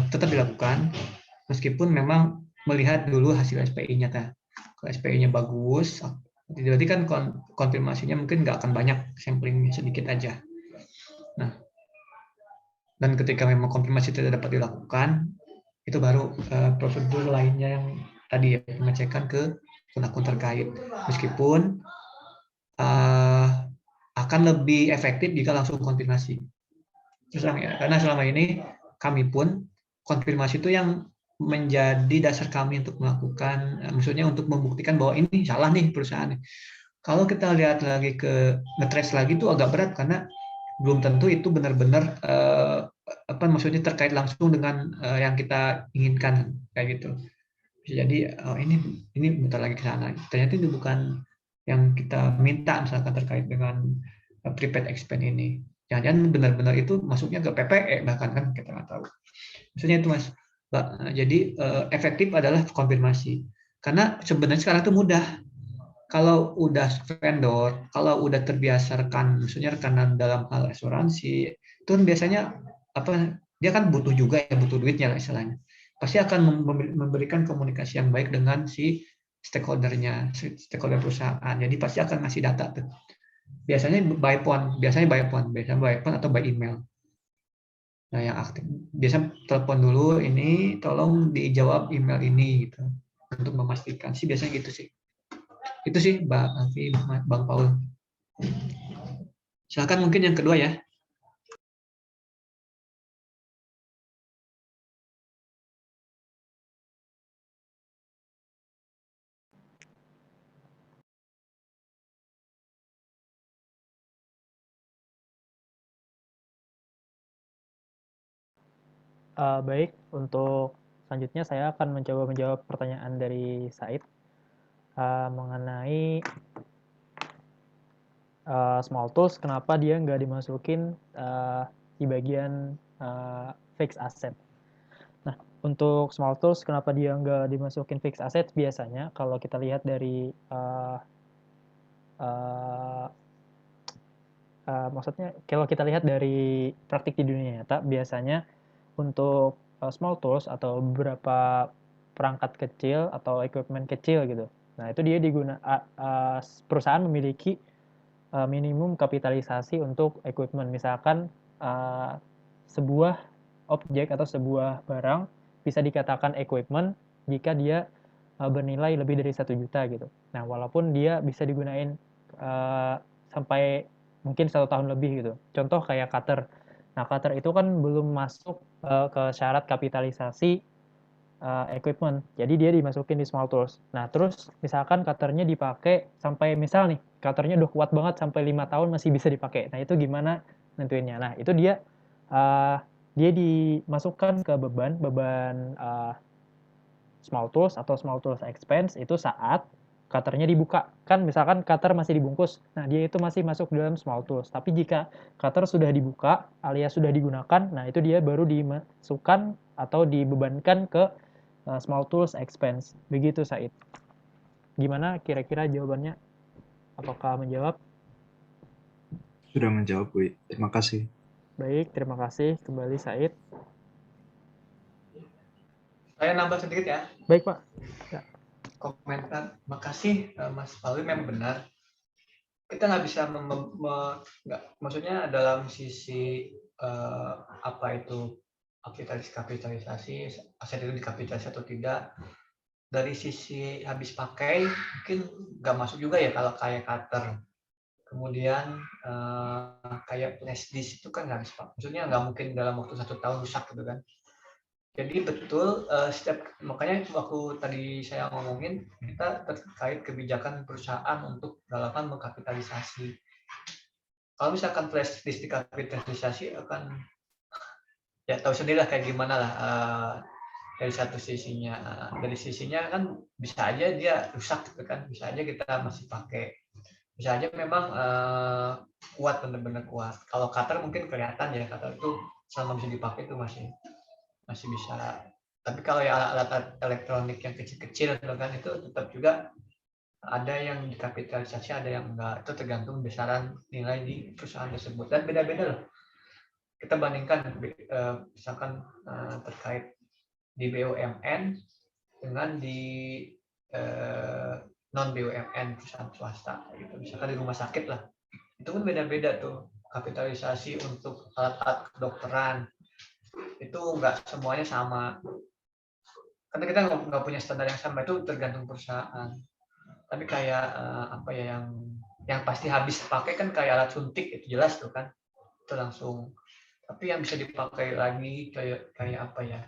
tetap dilakukan meskipun memang melihat dulu hasil SPI-nya. Kalau SPI-nya bagus, berarti kan konfirmasinya mungkin nggak akan banyak, samplingnya sedikit aja. Nah, dan ketika memang konfirmasi tidak dapat dilakukan, itu baru prosedur lainnya yang tadi ya, pengecekan ke akun terkait. Meskipun akan lebih efektif jika langsung konfirmasi. Terus ya, karena selama ini kami pun konfirmasi itu yang menjadi dasar kami untuk melakukan, maksudnya untuk membuktikan bahwa ini salah nih perusahaannya. Kalau kita lihat lagi ke ngetrace lagi itu agak berat karena belum tentu itu benar-benar maksudnya terkait langsung dengan yang kita inginkan kayak gitu. Bisa jadi ini bentar lagi ke sana. Ternyata itu bukan yang kita minta misalkan terkait dengan prepaid expense ini. Jangan-jangan benar-benar itu masuknya ke PPE bahkan kan kita nggak tahu. Maksudnya itu Mas. Jadi efektif adalah konfirmasi. Karena sebenarnya sekarang itu mudah. Kalau udah vendor, kalau udah terbiasa maksudnya rekanan dalam hal asuransi, itu kan biasanya dia kan butuh juga ya, butuh duitnya lah istilahnya. Pasti akan memberikan komunikasi yang baik dengan si stakeholder-nya, stakeholder perusahaan. Jadi pasti akan ngasih data tuh. Biasanya by phone atau by email. Nah, yang aktif biasa telepon dulu ini, tolong dijawab email ini gitu untuk memastikan sih, biasanya gitu sih. Itu sih Mbak Alfi, Bang Paul. Silakan mungkin yang kedua ya. Baik, untuk selanjutnya saya akan mencoba menjawab pertanyaan dari Said mengenai small tools, kenapa dia nggak dimasukin di bagian fixed asset. Nah, untuk small tools, kenapa dia nggak dimasukin fixed asset? Biasanya kalau kita lihat dari maksudnya kalau kita lihat dari praktik di dunia nyata, biasanya untuk small tools atau beberapa perangkat kecil atau equipment kecil gitu. Nah, itu dia perusahaan memiliki minimum kapitalisasi untuk equipment. Misalkan sebuah objek atau sebuah barang bisa dikatakan equipment jika dia bernilai lebih dari 1 juta gitu. Nah, walaupun dia bisa digunain sampai mungkin 1 tahun lebih gitu. Contoh kayak cutter. Nah, cutter itu kan belum masuk ke syarat kapitalisasi equipment. Jadi dia dimasukin di small tools. Nah, terus misalkan cutternya dipakai sampai misal nih, cutternya udah kuat banget sampai 5 tahun masih bisa dipakai. Nah, itu gimana nentuinnya? Nah, itu dia dimasukkan ke beban small tools atau small tools expense itu saat cutternya dibuka. Kan misalkan cutter masih dibungkus, nah dia itu masih masuk dalam small tools. Tapi jika cutter sudah dibuka alias sudah digunakan, nah itu dia baru dimasukkan atau dibebankan ke small tools expense. Begitu, Said. Gimana kira-kira jawabannya? Apakah menjawab? Sudah menjawab, Bu. Terima kasih. Baik, terima kasih. Kembali, Said. Saya nambah sedikit ya. Baik, Pak. Ya. Komentar. Makasih, Mas Pauli, memang benar. Kita nggak bisa, maksudnya dalam sisi apa itu kapitalisasi, aset itu dikapitalisasi atau tidak. Dari sisi habis pakai, mungkin nggak masuk juga ya kalau kayak cutter. Kemudian kayak flash disk itu kan nggak habis pakai. Maksudnya nggak mungkin dalam waktu 1 tahun rusak gitu kan. Jadi betul, makanya waktu tadi saya ngomongin, kita terkait kebijakan perusahaan untuk melakukan mengkapitalisasi. Kalau misalkan flash disk dikapitalisasi akan, ya tahu sendirilah kayak gimana lah dari satu sisinya. Dari sisinya kan bisa aja dia rusak gitu kan, bisa aja kita masih pakai. Bisa aja memang kuat, benar-benar kuat. Kalau cutter mungkin kelihatan ya, cutter itu selama bisa dipakai itu masih bisa. Tapi kalau ya alat-alat elektronik yang kecil-kecil kan itu tetap juga ada yang dikapitalisasi, ada yang enggak. Itu tergantung besaran nilai di perusahaan tersebut dan beda-beda loh. Kita bandingkan misalkan terkait di BUMN dengan di non BUMN perusahaan swasta gitu. Misalkan di rumah sakit lah. Itu kan beda-beda tuh kapitalisasi untuk alat-alat kedokteran. Itu enggak semuanya sama. Karena kita nggak punya standar yang sama, itu tergantung perusahaan. Tapi kayak apa ya yang pasti habis pakai kan kayak alat suntik, itu jelas tuh kan, itu langsung. Tapi yang bisa dipakai lagi kayak apa ya,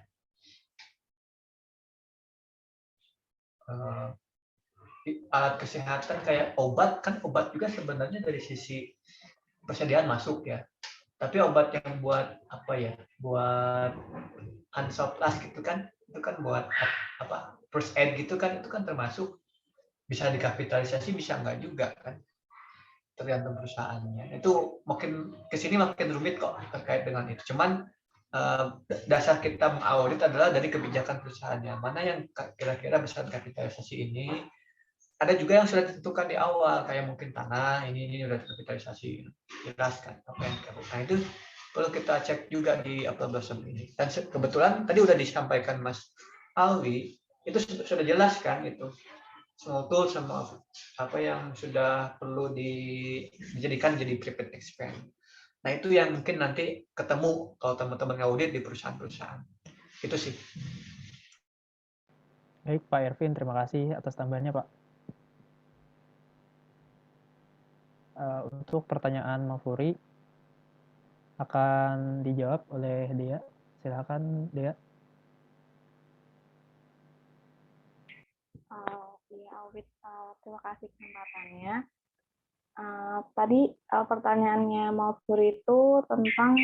alat kesehatan kayak obat, kan obat juga sebenarnya dari sisi persediaan masuk ya. Tapi obat yang buat apa ya, buat Hansaplast gitu kan, itu kan buat apa, first aid gitu kan, itu kan termasuk bisa dikapitalisasi, bisa enggak juga kan, tergantung perusahaannya. Itu makin kesini makin rumit kok terkait dengan itu. Cuman dasar kita mengaudit adalah dari kebijakan perusahaannya, mana yang kira-kira bisa kapitalisasi ini. Ada juga yang sudah ditentukan di awal, kayak mungkin tanah ini sudah kapitalisasi, jelas kan apa yang dikapitalisasi. Nah, itu perlu kita cek juga di Apple Blossom ini. Dan kebetulan tadi udah disampaikan Mas Alwi, itu sudah jelas kan itu small tool sama apa yang sudah perlu dijadikan jadi prepaid expense. Nah, itu yang mungkin nanti ketemu kalau teman-teman ngaudit di perusahaan-perusahaan. Itu sih. Baik, Pak Ervin, terima kasih atas tambahannya, Pak. Untuk pertanyaan Mafuri akan dijawab oleh Dea. Silakan, Dea. Alwit, terima kasih kesempatannya. Tadi pertanyaannya Mafuri itu tentang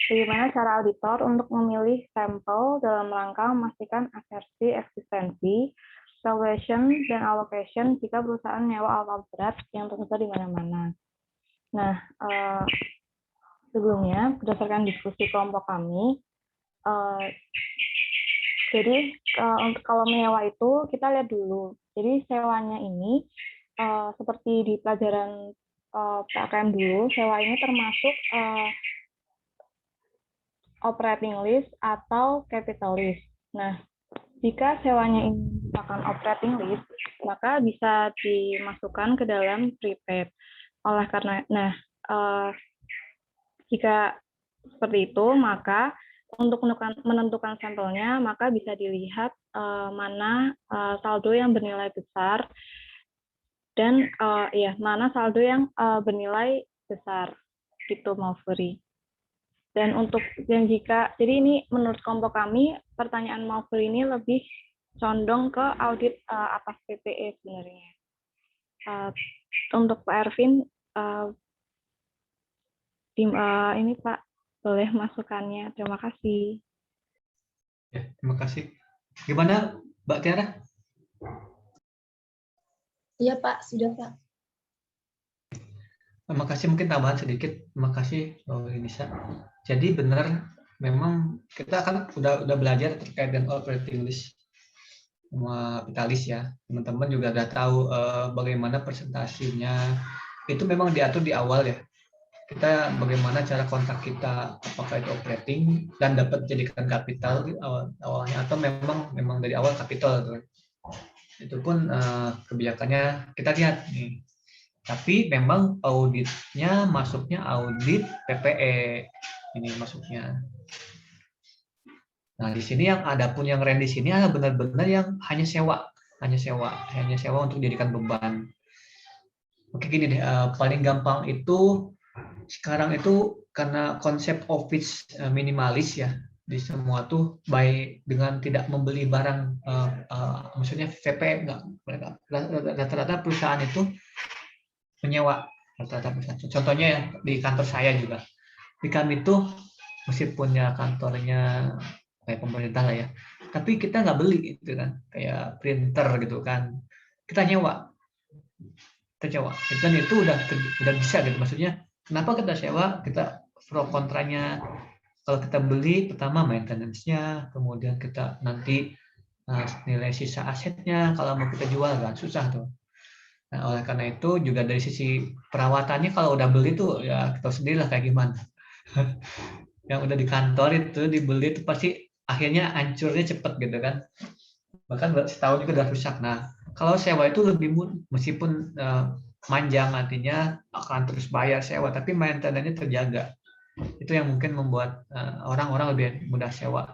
bagaimana cara auditor untuk memilih sampel dalam rangka memastikan asersi eksistensi, valuation, dan allocation jika perusahaan nyewa alat berat yang tersebar di mana-mana. Nah, sebelumnya berdasarkan diskusi kelompok kami, Jadi untuk kalau menyewa itu kita lihat dulu. Jadi sewanya ini seperti di pelajaran PKM dulu, sewa ini termasuk operating lease atau capital lease. Nah, jika sewanya ini merupakan operating lease, maka bisa dimasukkan ke dalam prepaid. Oleh karena, jika seperti itu, maka untuk menentukan sampelnya, maka bisa dilihat mana saldo yang bernilai besar dan mana saldo yang bernilai besar, gitu Maufuri. Dan jadi ini menurut kelompok kami, pertanyaan Maufuri ini lebih condong ke audit atas PPE sebenarnya. Untuk Pak Ervin, ini Pak, boleh masukannya. Terima kasih. Ya, terima kasih. Gimana Mbak Tiara? Iya Pak, sudah Pak. Terima kasih, mungkin tambahan sedikit. Terima kasih Inisa. Jadi benar, memang kita kan udah belajar terkait dengan operating list sama kapitalis ya. Teman-teman juga udah tahu bagaimana presentasinya. Itu memang diatur di awal ya. Kita bagaimana cara kontak kita, apakah itu operating dan dapat jadikan kapital awalnya atau memang dari awal kapital. Itu pun kebijakannya kita lihat nih. Tapi memang auditnya masuknya audit PPE ini masuknya. Nah di sini yang ada pun yang keren di sini adalah benar-benar yang hanya sewa untuk dijadikan beban. Oke gini deh, paling gampang itu sekarang itu karena konsep office minimalis ya di semua tuh baik dengan tidak membeli barang, maksudnya VP enggak, rata-rata perusahaan itu menyewa rata-rata perusahaan. Contohnya ya di kantor saya juga, di kami tuh meskipun ya kantornya kayak pemerintah lah ya, tapi kita nggak beli gitu kan, kayak printer gitu kan, kita nyewa. Dan itu udah bisa gitu, maksudnya kenapa kita sewa, kita pro kontranya. Kalau kita beli, pertama maintenance-nya, kemudian kita nanti nilai sisa asetnya, kalau mau kita jual kan susah tuh. Nah, oleh karena itu juga dari sisi perawatannya kalau udah beli tuh ya kita sendiri lah kayak gimana. Yang udah di kantor itu dibeli itu pasti akhirnya hancurnya cepet gitu kan. Bahkan setahun juga udah rusak. Nah, kalau sewa itu lebih meskipun manjang artinya akan terus bayar sewa, tapi maintenance-nya terjaga. Itu yang mungkin membuat orang-orang lebih mudah sewa.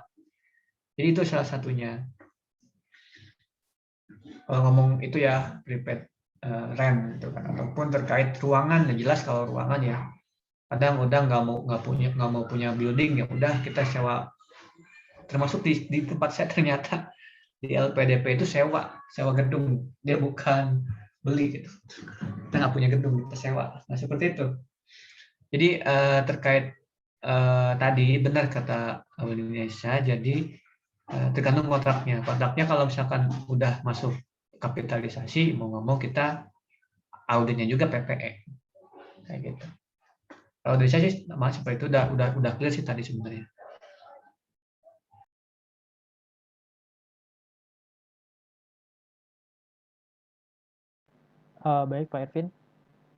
Jadi itu salah satunya. Kalau ngomong itu ya prepaid rent gitu kan, ataupun terkait ruangan, ya jelas kalau ruangan ya kadang udah nggak mau punya building, ya udah kita sewa. Termasuk di tempat saya ternyata di LPDP itu sewa gedung, dia bukan beli gitu. Kita nggak punya gedung, kita sewa. Nah seperti itu. Jadi terkait tadi benar kata Indonesia, jadi tergantung kontraknya. Kontraknya kalau misalkan udah masuk kapitalisasi, mau nggak mau kita auditnya juga PPE kayak gitu. Kalau dari saya sih seperti itu udah clear sih tadi sebenarnya. Baik Pak Ervin,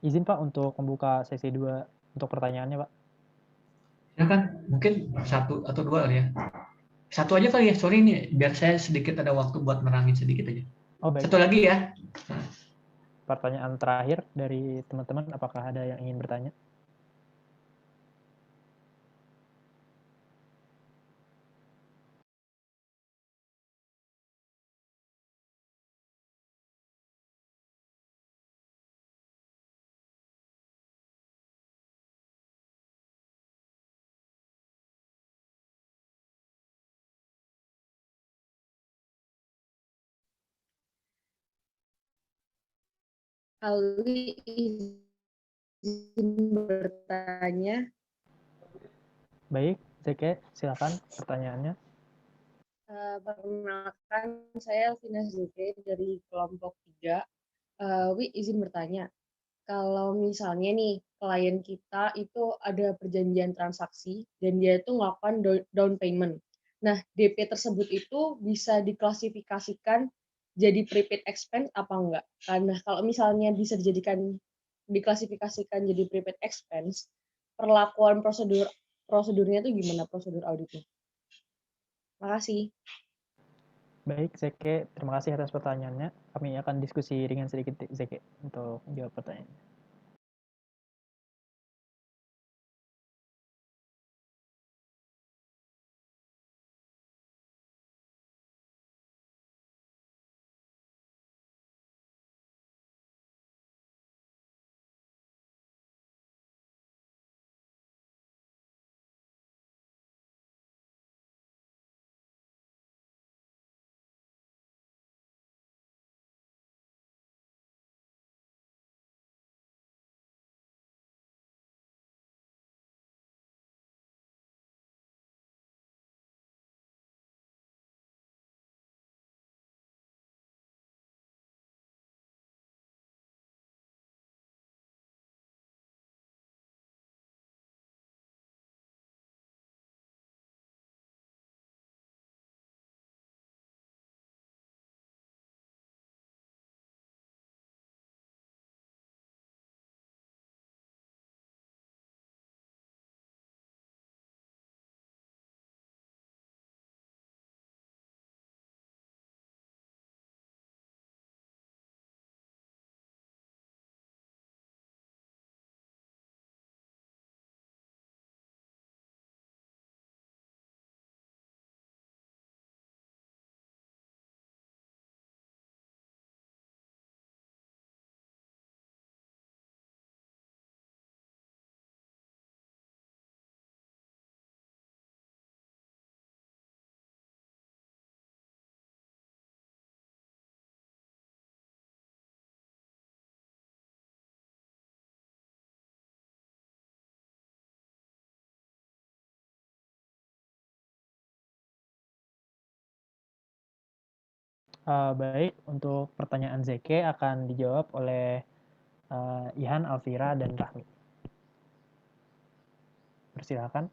izin Pak untuk membuka sesi 2 untuk pertanyaannya Pak. Ya kan, mungkin 1 atau 2 kali ya. 1 aja kali ya, sorry nih, biar saya sedikit ada waktu buat nerangin sedikit aja. Oh baik. 1 lagi ya. Pertanyaan terakhir dari teman-teman, apakah ada yang ingin bertanya? Alwi izin bertanya. Baik, Zeke, silakan pertanyaannya. Perkenalkan, saya Elvina Zeke dari kelompok 3. Wi izin bertanya. Kalau misalnya nih klien kita itu ada perjanjian transaksi dan dia itu melakukan down payment. Nah, DP tersebut itu bisa diklasifikasikan jadi prepaid expense apa enggak? Karena kalau misalnya bisa diklasifikasikan jadi prepaid expense, perlakuan prosedurnya itu gimana, prosedur auditnya? Makasih. Baik, Zeke, terima kasih atas pertanyaannya. Kami akan diskusi ringan sedikit, Zeke, untuk jawab pertanyaannya. Baik, untuk pertanyaan Zeke akan dijawab oleh Ihan, Alvira, dan Rahmi. Persilakan.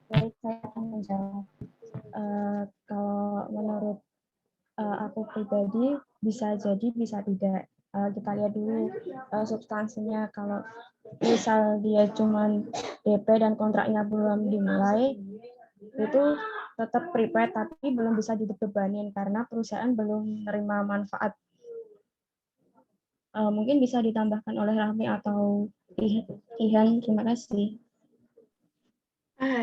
Baik, saya akan menjawab. Kalau menurut aku pribadi, bisa jadi, bisa tidak. Kita lihat dulu substansinya. Kalau misal dia cuma DP dan kontraknya belum dimulai, itu tetap prepaid tapi belum bisa dibebanin karena perusahaan belum menerima manfaat. Mungkin bisa ditambahkan oleh Rahmi atau Ihan. Terima kasih.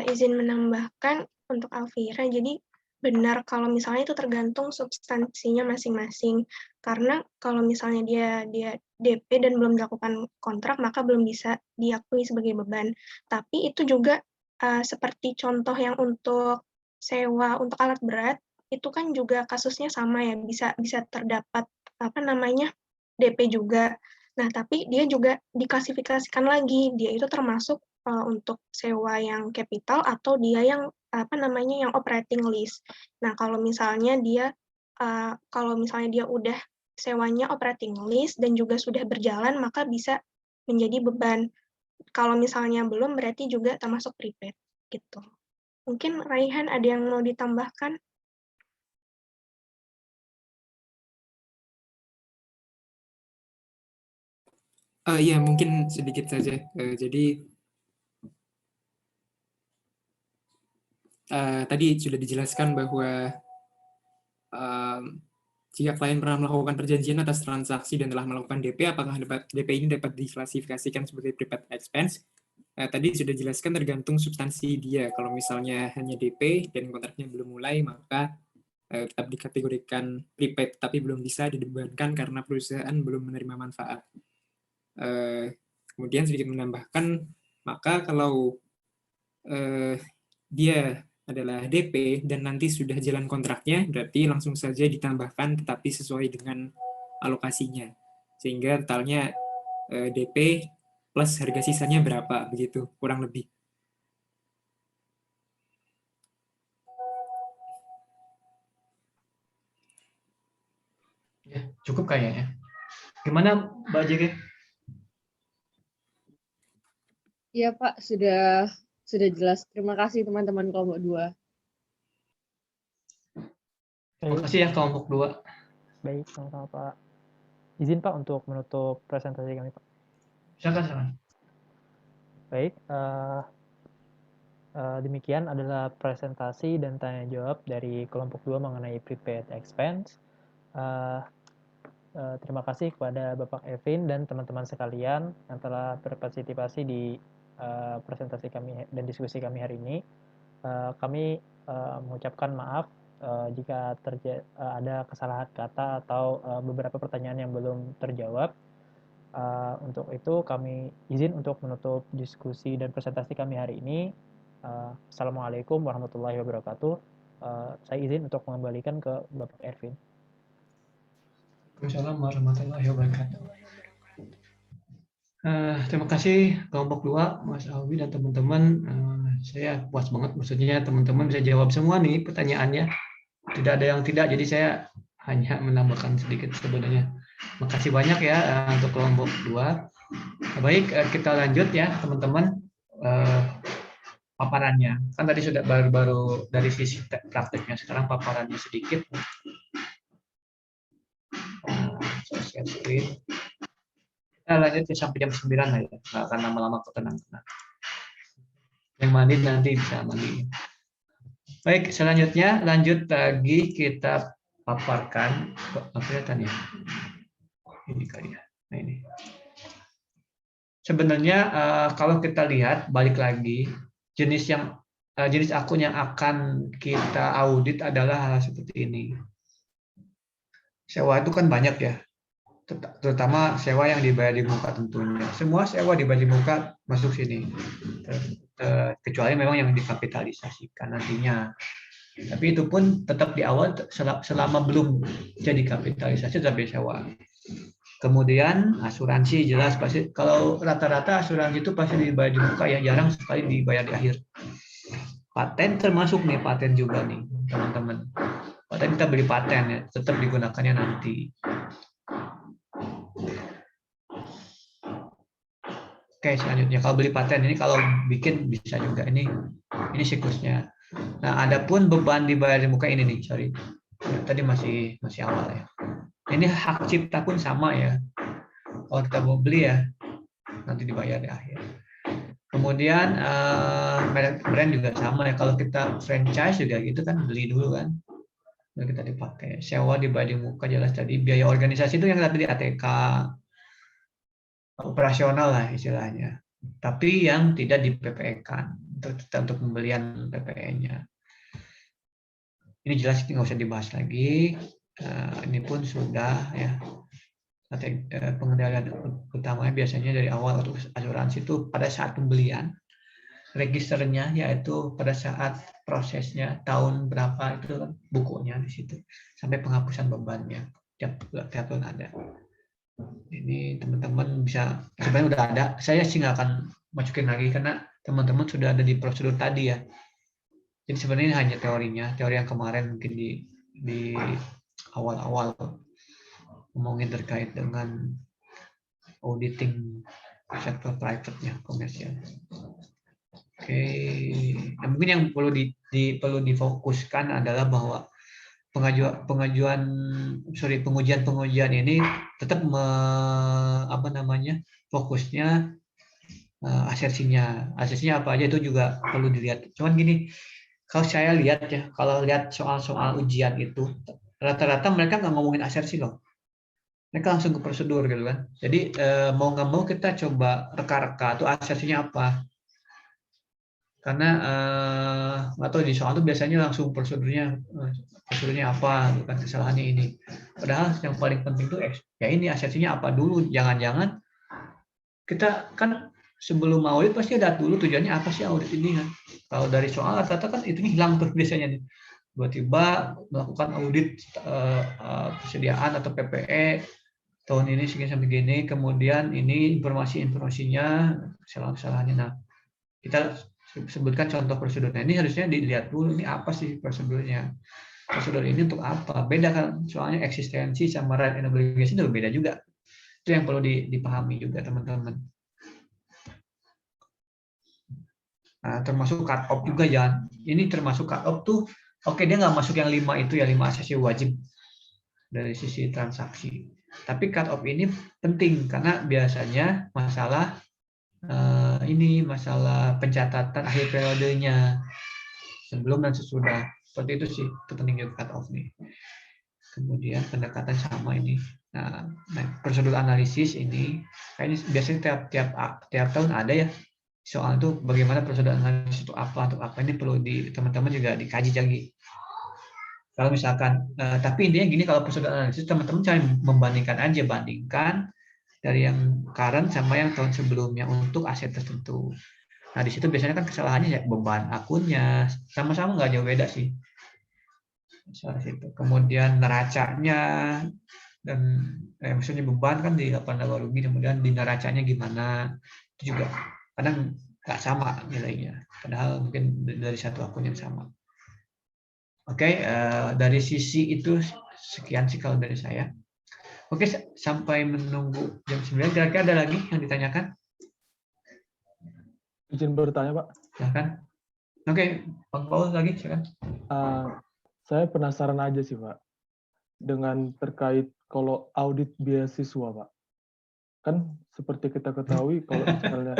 Izin menambahkan untuk Alvira, jadi benar kalau misalnya itu tergantung substansinya masing-masing. Karena kalau misalnya dia DP dan belum dilakukan kontrak, maka belum bisa diakui sebagai beban. Tapi itu juga seperti contoh yang untuk sewa untuk alat berat, itu kan juga kasusnya sama ya, bisa terdapat DP juga. Nah, tapi dia juga diklasifikasikan lagi, dia itu termasuk untuk sewa yang capital atau dia yang yang operating lease. Nah, kalau misalnya dia udah sewanya operating lease dan juga sudah berjalan, maka bisa menjadi beban. Kalau misalnya belum, berarti juga termasuk prepaid gitu. Mungkin Raihan ada yang mau ditambahkan? Ya, mungkin sedikit saja. Jadi tadi sudah dijelaskan bahwa jika klien pernah melakukan perjanjian atas transaksi dan telah melakukan DP, apakah DP ini dapat diklasifikasikan sebagai prepaid expense? Tadi sudah dijelaskan tergantung substansi dia. Kalau misalnya hanya DP dan kontraknya belum mulai, maka tetap dikategorikan prepaid, tapi belum bisa dibebankan karena perusahaan belum menerima manfaat. Kemudian sedikit menambahkan, maka kalau dia adalah DP dan nanti sudah jalan kontraknya, berarti langsung saja ditambahkan tetapi sesuai dengan alokasinya. Sehingga totalnya DP plus harga sisanya berapa, begitu, kurang lebih. Ya, cukup kayaknya. Gimana Mbak JG? Iya Pak, sudah jelas. Terima kasih teman-teman kelompok 2. Terima Baik, kasih ya kelompok 2. baik, sama-sama Pak. Izin Pak untuk menutup presentasi kami Pak. Silakan. Baik, demikian adalah presentasi dan tanya jawab dari kelompok 2 mengenai prepaid expense. Terima kasih kepada Bapak Evin dan teman-teman sekalian yang telah berpartisipasi di presentasi kami dan diskusi kami hari ini. Kami mengucapkan maaf jika ada kesalahan kata atau beberapa pertanyaan yang belum terjawab. Untuk itu kami izin untuk menutup diskusi dan presentasi kami hari ini. Assalamualaikum warahmatullahi wabarakatuh. Saya izin untuk mengembalikan ke Bapak Ervin. Waalaikumsalam warahmatullahi wabarakatuh. Terima kasih kelompok 2, Mas Alwi dan teman-teman. Saya puas banget, maksudnya teman-teman bisa jawab semua nih pertanyaannya. Tidak ada yang tidak, jadi saya hanya menambahkan sedikit sebenarnya. Makasih banyak ya untuk kelompok 2. Baik, kita lanjut ya teman-teman paparannya. Kan tadi sudah baru dari sisi prakteknya, sekarang paparannya sedikit. Share screen. Kita lanjut ya sampai jam 9 lah ya, nggak akan lama-lama kok, tenang. Yang mandi nanti bisa mandi. Baik, selanjutnya lanjut lagi kita paparkan. Kok kelihatan ya? Ini kali ya. Nah ini. Sebenarnya kalau kita lihat balik lagi jenis akun yang akan kita audit adalah hal seperti ini. Sewa itu kan banyak ya. Terutama sewa yang dibayar di muka tentunya. Semua sewa dibayar di muka masuk sini. Kecuali memang yang dikapitalisasikan nantinya. Tapi itu pun tetap di awal selama belum jadi kapitalisasi tetap sewa. Kemudian asuransi jelas pasti, kalau rata-rata asuransi itu pasti dibayar di muka ya, jarang sekali dibayar di akhir. Paten termasuk nih, paten juga nih teman-teman. Paten kita beli paten ya, tetap digunakannya nanti. Oke, selanjutnya kalau beli paten ini kalau bikin bisa juga, ini siklusnya. Nah, adapun beban dibayar di muka ini nih, sorry. Ya, tadi masih awal ya. Ini hak cipta pun sama ya. Kalau kita mau beli ya, nanti dibayar di akhir. Kemudian brand juga sama ya. Kalau kita franchise juga gitu kan, beli dulu kan. Lalu kita dipakai. Sewa dibayar di muka jelas tadi. Biaya organisasi itu yang tadi di ATK. Operasional lah istilahnya, tapi yang tidak di PPE-kan untuk pembelian PPE-nya. Ini jelas, nggak usah dibahas lagi. Ini pun sudah ya. Pengendalian utamanya biasanya dari awal untuk asuransi itu pada saat pembelian, registernya yaitu pada saat prosesnya tahun berapa itu bukunya di situ sampai penghapusan bebannya tiap tahun ada. Ini teman-teman bisa, sebenarnya udah ada, saya sih nggak akan masukin lagi karena teman-teman sudah ada di prosedur tadi ya. Jadi sebenarnya hanya teorinya, teori yang kemarin mungkin di awal-awal ngomongin terkait dengan auditing sektor private-nya, komersial. Oke, nah, mungkin yang perlu difokuskan adalah bahwa pengujian ini tetap fokusnya asersinya apa aja itu juga perlu dilihat. Cuman gini, kalau saya lihat ya, kalau lihat soal-soal ujian itu rata-rata mereka nggak ngomongin asersi loh, mereka langsung ke prosedur gitu kan. Jadi mau nggak mau kita coba reka-reka tuh asersinya apa. Karena atau di soal itu biasanya langsung prosedurnya apa, bukan kesalahannya ini. Padahal yang paling penting itu ya ini asersinya apa dulu. Jangan-jangan kita kan sebelum audit pasti ada dulu tujuannya apa sih audit ini kan. Kalau dari soal rata-rata kan itu hilang tuh biasanya nih. Tiba-tiba melakukan audit persediaan atau PPE tahun ini segini sampai gini, kemudian ini informasinya kesalahan-kesalahannya. Nah, kita sebutkan contoh prosedurnya. Ini harusnya dilihat dulu ini apa sih prosedurnya. Prosedur ini untuk apa? Beda kan, soalnya eksistensi sama right and obligation itu beda juga. Itu yang perlu dipahami juga teman-teman. Nah, termasuk cut off juga jangan. Ini termasuk cut off tuh, oke dia nggak masuk yang 5 itu ya, 5 ACC wajib dari sisi transaksi. Tapi cut off ini penting karena biasanya masalah ini masalah pencatatan akhir periodenya sebelum dan sesudah. Seperti itu sih, itu penting juga cut off nih. Kemudian pendekatan sama ini. Nah, prosedur analisis ini kayaknya biasanya tiap tahun ada ya. Soal itu bagaimana prosedur analisis itu apa untuk apa, ini perlu teman-teman juga dikaji lagi. Kalau misalkan tapi intinya gini, kalau prosedur analisis teman-teman cari membandingkan aja, bandingkan dari yang current sama yang tahun sebelumnya untuk aset tertentu. Nah di situ biasanya kan kesalahannya ya beban akunnya sama-sama nggak jauh beda sih. Salah situ. Kemudian neracanya dan maksudnya beban kan di laba rugi, kemudian di neracanya gimana itu juga kadang nggak sama nilainya, padahal mungkin dari satu akun yang sama. Oke, dari sisi itu sekian sih kalau dari saya. Oke, sampai menunggu jam 9, kira-kira ada lagi yang ditanyakan? Izin bertanya, Pak. Silakan. Oke, Bang Paul lagi, silakan. Saya penasaran aja sih, Pak, dengan terkait kalau audit beasiswa, Pak. Kan seperti kita ketahui kalau misalnya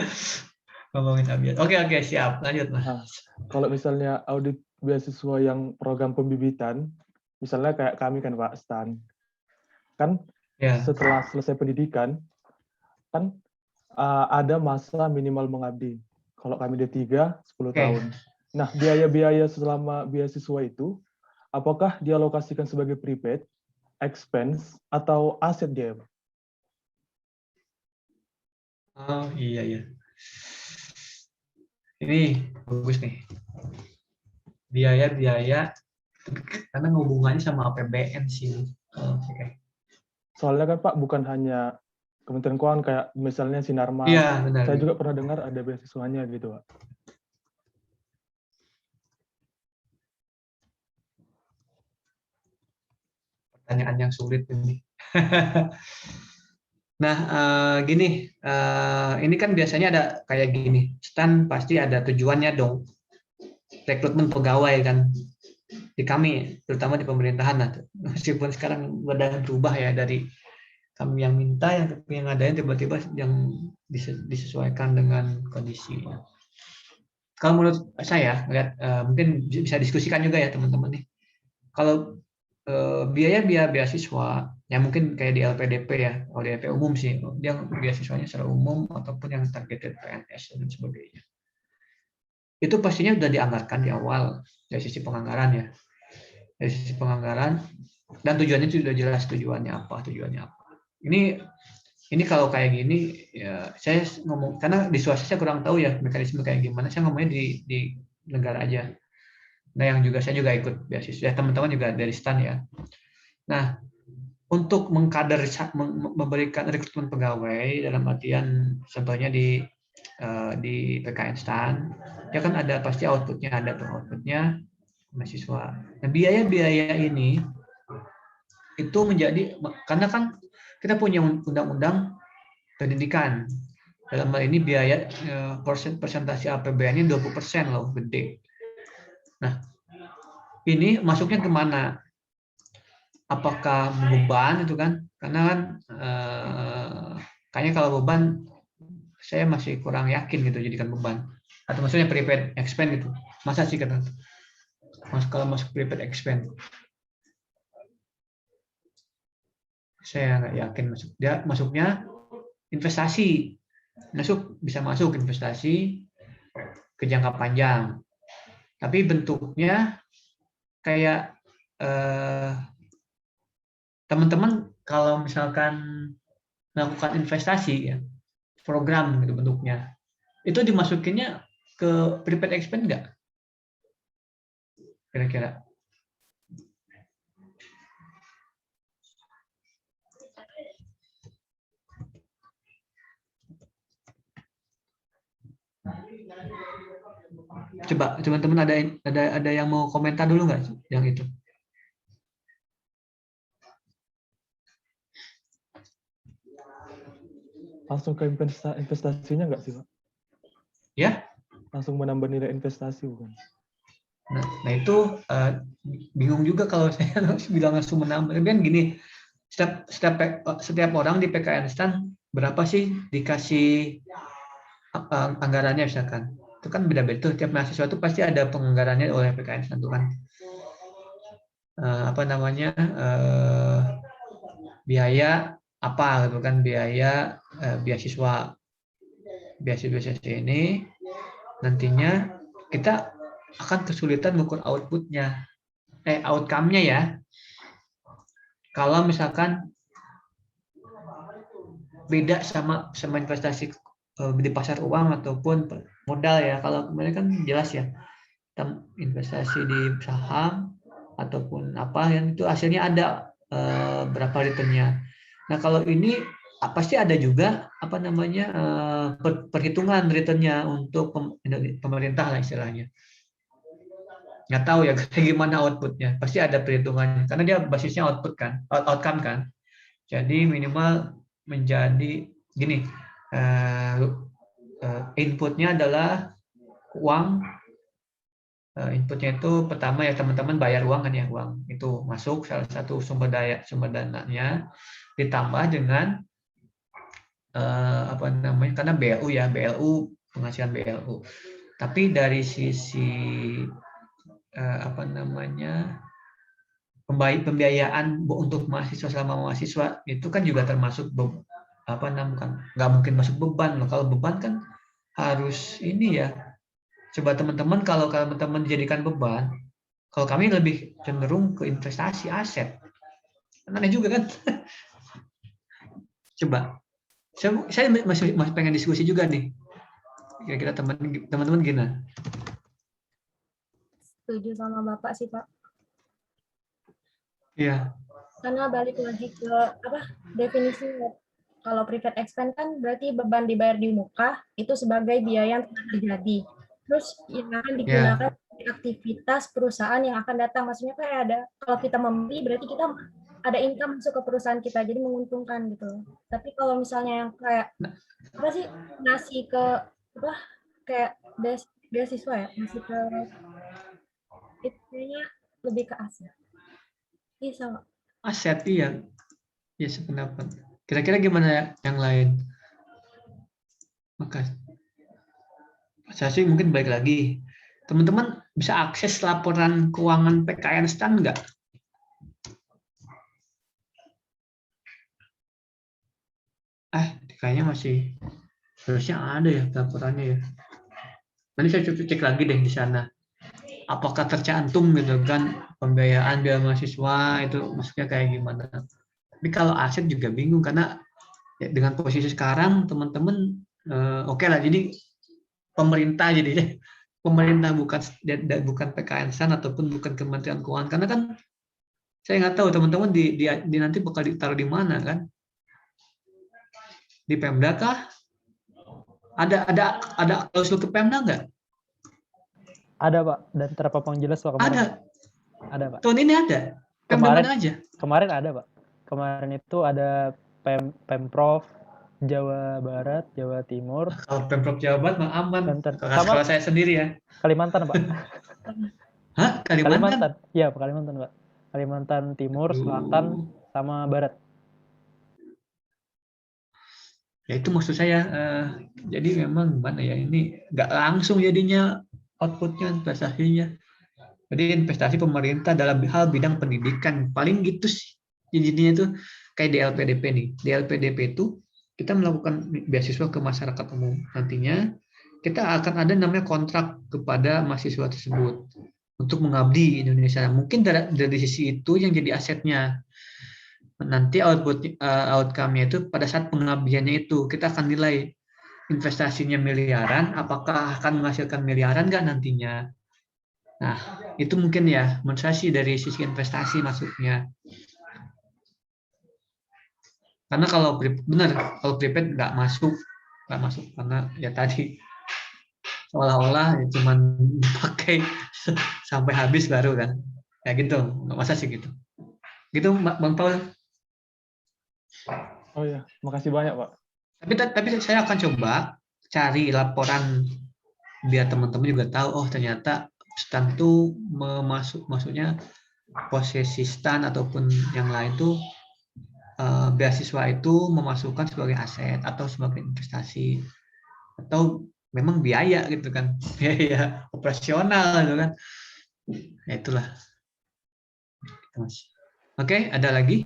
ngomongin audit. Oke, siap. Lanjut, Mas. Nah, kalau misalnya audit beasiswa yang program pembibitan, misalnya kayak kami kan Pak Stan, kan setelah selesai pendidikan, kan ada masa minimal mengabdi. Kalau kami D3, 10 tahun. Nah, biaya-biaya selama beasiswa itu, apakah dialokasikan sebagai prepaid, expense, atau aset dia, Pak? Oh, iya. Ini bagus nih. Biaya-biaya, karena hubungannya sama APBN sih. Soalnya kan Pak, bukan hanya Kementerian Keuangan, kayak misalnya Sinarmas. Iya, benar. Saya juga pernah dengar ada beasiswanya gitu, Pak. Pertanyaan yang sulit ini. Nah, gini, ini kan biasanya ada kayak gini. Stan pasti ada tujuannya dong. Rekrutmen pegawai kan. Di kami, terutama di pemerintahan. Nah, meskipun sekarang berubah ya dari kami yang minta, yang adanya tiba-tiba yang disesuaikan dengan kondisi. Kalau menurut saya, mungkin bisa diskusikan juga ya teman-teman nih. Kalau biaya beasiswa, ya mungkin kayak di LPDP ya, kalau di LP umum sih, dia beasiswanya secara umum ataupun yang targeted PNS dan sebagainya. Itu pastinya sudah dianggarkan di awal dari sisi penganggaran ya. Dari sisi penganggaran dan tujuannya sudah jelas tujuannya apa. Ini kalau kayak gini ya saya ngomong karena di swasta saya kurang tahu ya mekanisme kayak gimana. Saya ngomongnya di negara aja. Nah, yang juga saya juga ikut beasiswa. Teman-teman juga dari STAN ya. Nah, untuk mengkader memberikan rekrutmen pegawai dalam artian contohnya di PKN STAN, ya kan ada pasti outputnya, ada tuh outputnya mahasiswa. Nah, biaya-biaya ini itu menjadi karena kan kita punya undang-undang pendidikan. Dalam hal ini biaya persentase APBN-nya 20% loh, gede. Nah, ini masuknya kemana? Apakah beban itu kan? Karena kan kayaknya kalau beban saya masih kurang yakin gitu jadikan beban. Atau maksudnya prepaid expense gitu. Masa sih kata? Kalau masuk prepaid expense, saya nggak yakin masuk. Dia masuknya investasi. Bisa masuk investasi ke jangka panjang. Tapi bentuknya kayak teman-teman kalau misalkan melakukan investasi ya, program gitu bentuknya, itu dimasukinnya ke prepaid expense nggak? Kira-kira? Coba teman-teman ada yang mau komentar dulu nggak yang itu? Langsung ke investasinya nggak sih, Pak? Ya? langsung menambah nilai investasi bukan? Nah itu bingung juga kalau saya bilang langsung menambah. Tapi kan gini, setiap orang di PKN STAN berapa sih dikasih anggarannya misalkan. Itu kan beda-beda tuh. Tiap mahasiswa itu pasti ada penganggarannya oleh PKN STAN tuh kan. Biaya apa gitu kan, biaya beasiswa ini nantinya kita akan kesulitan mengukur outcome-nya ya. Kalau misalkan beda sama investasi di pasar uang ataupun modal ya. Kalau kemarin kan jelas ya, investasi di saham ataupun apa yang itu hasilnya ada berapa returnnya. Nah kalau ini pasti ada juga perhitungan returnnya untuk pemerintah lah istilahnya. Nggak tahu ya kayak gimana outputnya, pasti ada perhitungannya karena dia basisnya outcome kan. Jadi minimal menjadi gini, inputnya adalah uang. Inputnya itu pertama ya teman-teman bayar uang kan ya, uang itu masuk salah satu sumber dananya, ditambah dengan karena BLU ya, penghasilan BLU. Tapi dari sisi pembiayaan untuk mahasiswa selama mahasiswa itu kan juga termasuk nggak mungkin masuk beban. Kalau beban kan harus ini ya. Coba teman-teman kalau teman-teman dijadikan beban, kalau kami lebih cenderung ke investasi aset. Aneh juga kan? Coba. Saya masih pengen diskusi juga nih. Kira-kira teman-teman gimana? Setuju sama Bapak sih, Pak. Iya. Karena balik lagi ke definisinya. Kalau private expense kan berarti beban dibayar di muka itu sebagai biaya yang telah terjadi. Terus yang akan digunakan aktivitas perusahaan yang akan datang. Maksudnya kayak ada, kalau kita membeli berarti kita ada income masuk ke perusahaan kita, jadi menguntungkan gitu. Tapi kalau misalnya yang kayak ngasih ke kayak beasiswa ya, ngasih ke itu kayaknya lebih ke aset. Iya sama. Aset iya. Ya sependapat. Kira-kira gimana yang lain? Makasih. Saya sih mungkin balik lagi. Teman-teman bisa akses laporan keuangan PKN STAN nggak? Kayaknya masih harusnya ada ya laporannya ya. Nanti saya cek lagi deh di sana. Apakah tercantum gitu kan pembiayaan biaya mahasiswa itu maksudnya kayak gimana? Tapi kalau aset juga bingung karena ya, dengan posisi sekarang teman-teman oke lah. Jadi pemerintah bukan PKN STAN ataupun bukan Kementerian Keuangan karena kan saya nggak tahu teman-teman di nanti bakal ditaruh di mana kan, di Pemda kah? Ada klausul ke Pemda nggak? Ada Pak, dan terpampang jelas Pak kemarin. Ada Pak. Tahun ini ada. Pemda mana aja? Kemarin ada Pak. Kemarin itu ada Pemprov Jawa Barat, Jawa Timur. Kalau Pemprov Jawa Barat mah aman. Kalau saya sendiri ya. Kalimantan, Pak. Hah? Kalimantan? Iya, Kalimantan, Pak. Kalimantan Timur, Selatan, sama Barat. Ya itu maksud saya. Jadi memang gimana ya, ini nggak langsung jadinya outputnya, investasinya. Jadi investasi pemerintah dalam hal bidang pendidikan. Paling gitu sih. Jadinya itu kayak di LPDP nih. Di LPDP itu kita melakukan beasiswa ke masyarakat umum. Nantinya kita akan ada namanya kontrak kepada mahasiswa tersebut untuk mengabdi Indonesia. Mungkin dari sisi itu yang jadi asetnya. Nanti outcome-nya itu pada saat pengabdiannya itu kita akan nilai investasinya miliaran, apakah akan menghasilkan miliaran nggak nantinya. Nah, itu mungkin ya menurut saya sih dari sisi investasi masuknya. Karena kalau prepaid nggak masuk karena ya tadi seolah-olah ya cuman pakai sampai habis baru kan, ya gitu, nggak masa sih gitu. Gitu Bang Paul. Oh ya, makasih banyak Pak. Tapi saya akan coba cari laporan biar teman-teman juga tahu, oh ternyata stan tuh maksudnya posesi stan ataupun yang lain tuh beasiswa itu memasukkan sebagai aset atau sebagai investasi atau memang biaya gitu kan, biaya operasional gitu kan. Ya itulah. Oke, ada lagi?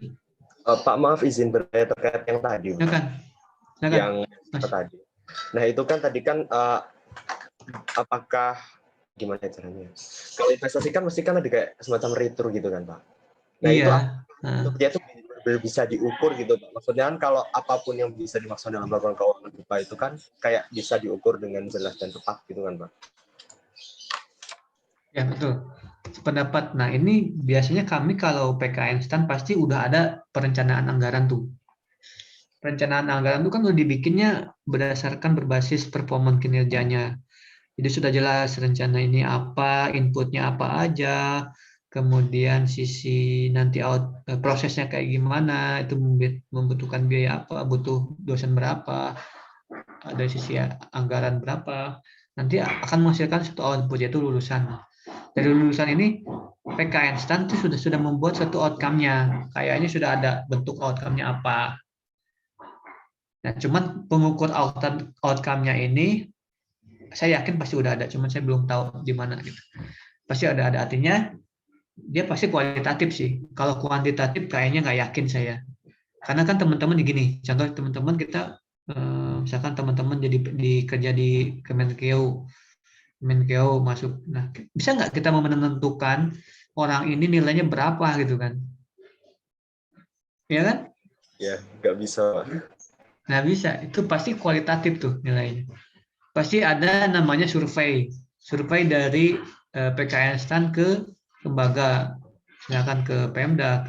Pak, maaf izin bertanya terkait yang tadi. Silakan. Yang tadi. Nah, itu kan tadi kan apakah gimana caranya? Kalau investasi kan mesti kan ada kayak semacam return gitu kan, Pak. Nah, iya. Itu dia tuh bisa diukur gitu, Pak. Maksudnya kan kalau apapun yang bisa dimaksud dalam laporan keuangan BPA itu kan kayak bisa diukur dengan jelas dan tepat gitu kan, Pak. Ya, betul. Pendapat. Nah, ini biasanya kami kalau PKN STAN pasti udah ada perencanaan anggaran tuh. Perencanaan anggaran itu kan udah dibikinnya berdasarkan berbasis performa kinerjanya. Jadi sudah jelas rencana ini apa, inputnya apa aja, kemudian sisi nanti prosesnya kayak gimana, itu membutuhkan biaya apa, butuh dosen berapa, dari sisi anggaran berapa, nanti akan menghasilkan satu output yaitu lulusan. Dari lulusan ini PKN STAN itu sudah membuat satu outcome-nya, kayaknya sudah ada bentuk outcome-nya apa. Nah, cuman pengukur outcome-nya ini saya yakin pasti udah ada, cuman saya belum tahu di mana gitu. Pasti ada artinya dia pasti kualitatif sih. Kalau kuantitatif kayaknya nggak yakin saya. Karena kan teman-teman gini, contoh teman-teman kita misalkan teman-teman jadi kerja di Kemenkeu masuk. Nah, bisa nggak kita menentukan orang ini nilainya berapa gitu kan? Ya kan? Ya, nggak bisa. Nggak bisa. Itu pasti kualitatif tuh nilainya. Pasti ada namanya survei dari PKN STAN ke lembaga, misalkan ke Pemda,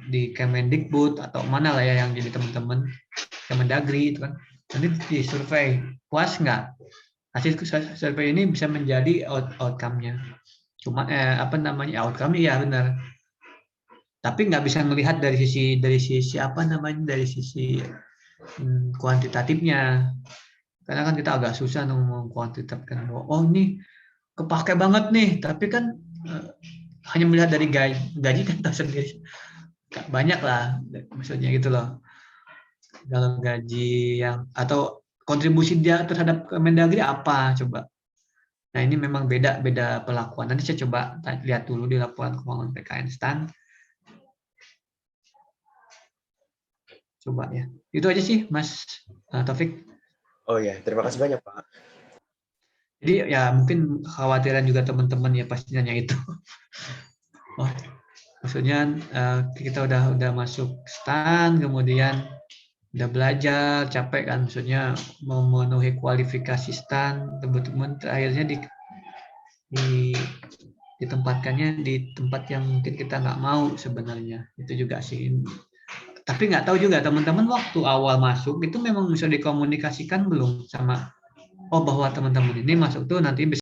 di Kemendikbud atau mana lah ya yang jadi teman-teman Kemendagri itu kan, nanti disurvei puas nggak, hasil survei ini bisa menjadi outcome-nya. Cuma outcome ya benar, tapi nggak bisa melihat dari sisi dari sisi kuantitatifnya. Karena kan kita agak susah ngomong kuantitatifkan bahwa oh ini kepake banget nih, tapi kan hanya melihat dari gaji kan tahu sendiri banyak lah, maksudnya gitu loh. Kalau gaji yang atau kontribusi dia terhadap Kemendagri apa coba. Nah, ini memang beda pelakuan. Nanti saya coba lihat dulu di laporan keuangan PKN STAN. Coba ya. Itu aja sih Mas Taufik. Oh ya, terima kasih banyak Pak. Jadi ya mungkin khawatiran juga teman-teman ya pasti nanya itu. Oh, maksudnya kita udah masuk STAN, kemudian udah belajar, capek kan, maksudnya memenuhi kualifikasi STAN, teman-teman akhirnya ditempatkannya di tempat yang mungkin kita nggak mau sebenarnya. Itu juga sih. Tapi nggak tahu juga teman-teman waktu awal masuk itu memang bisa dikomunikasikan belum sama bahwa teman-teman ini masuk tuh nanti bisa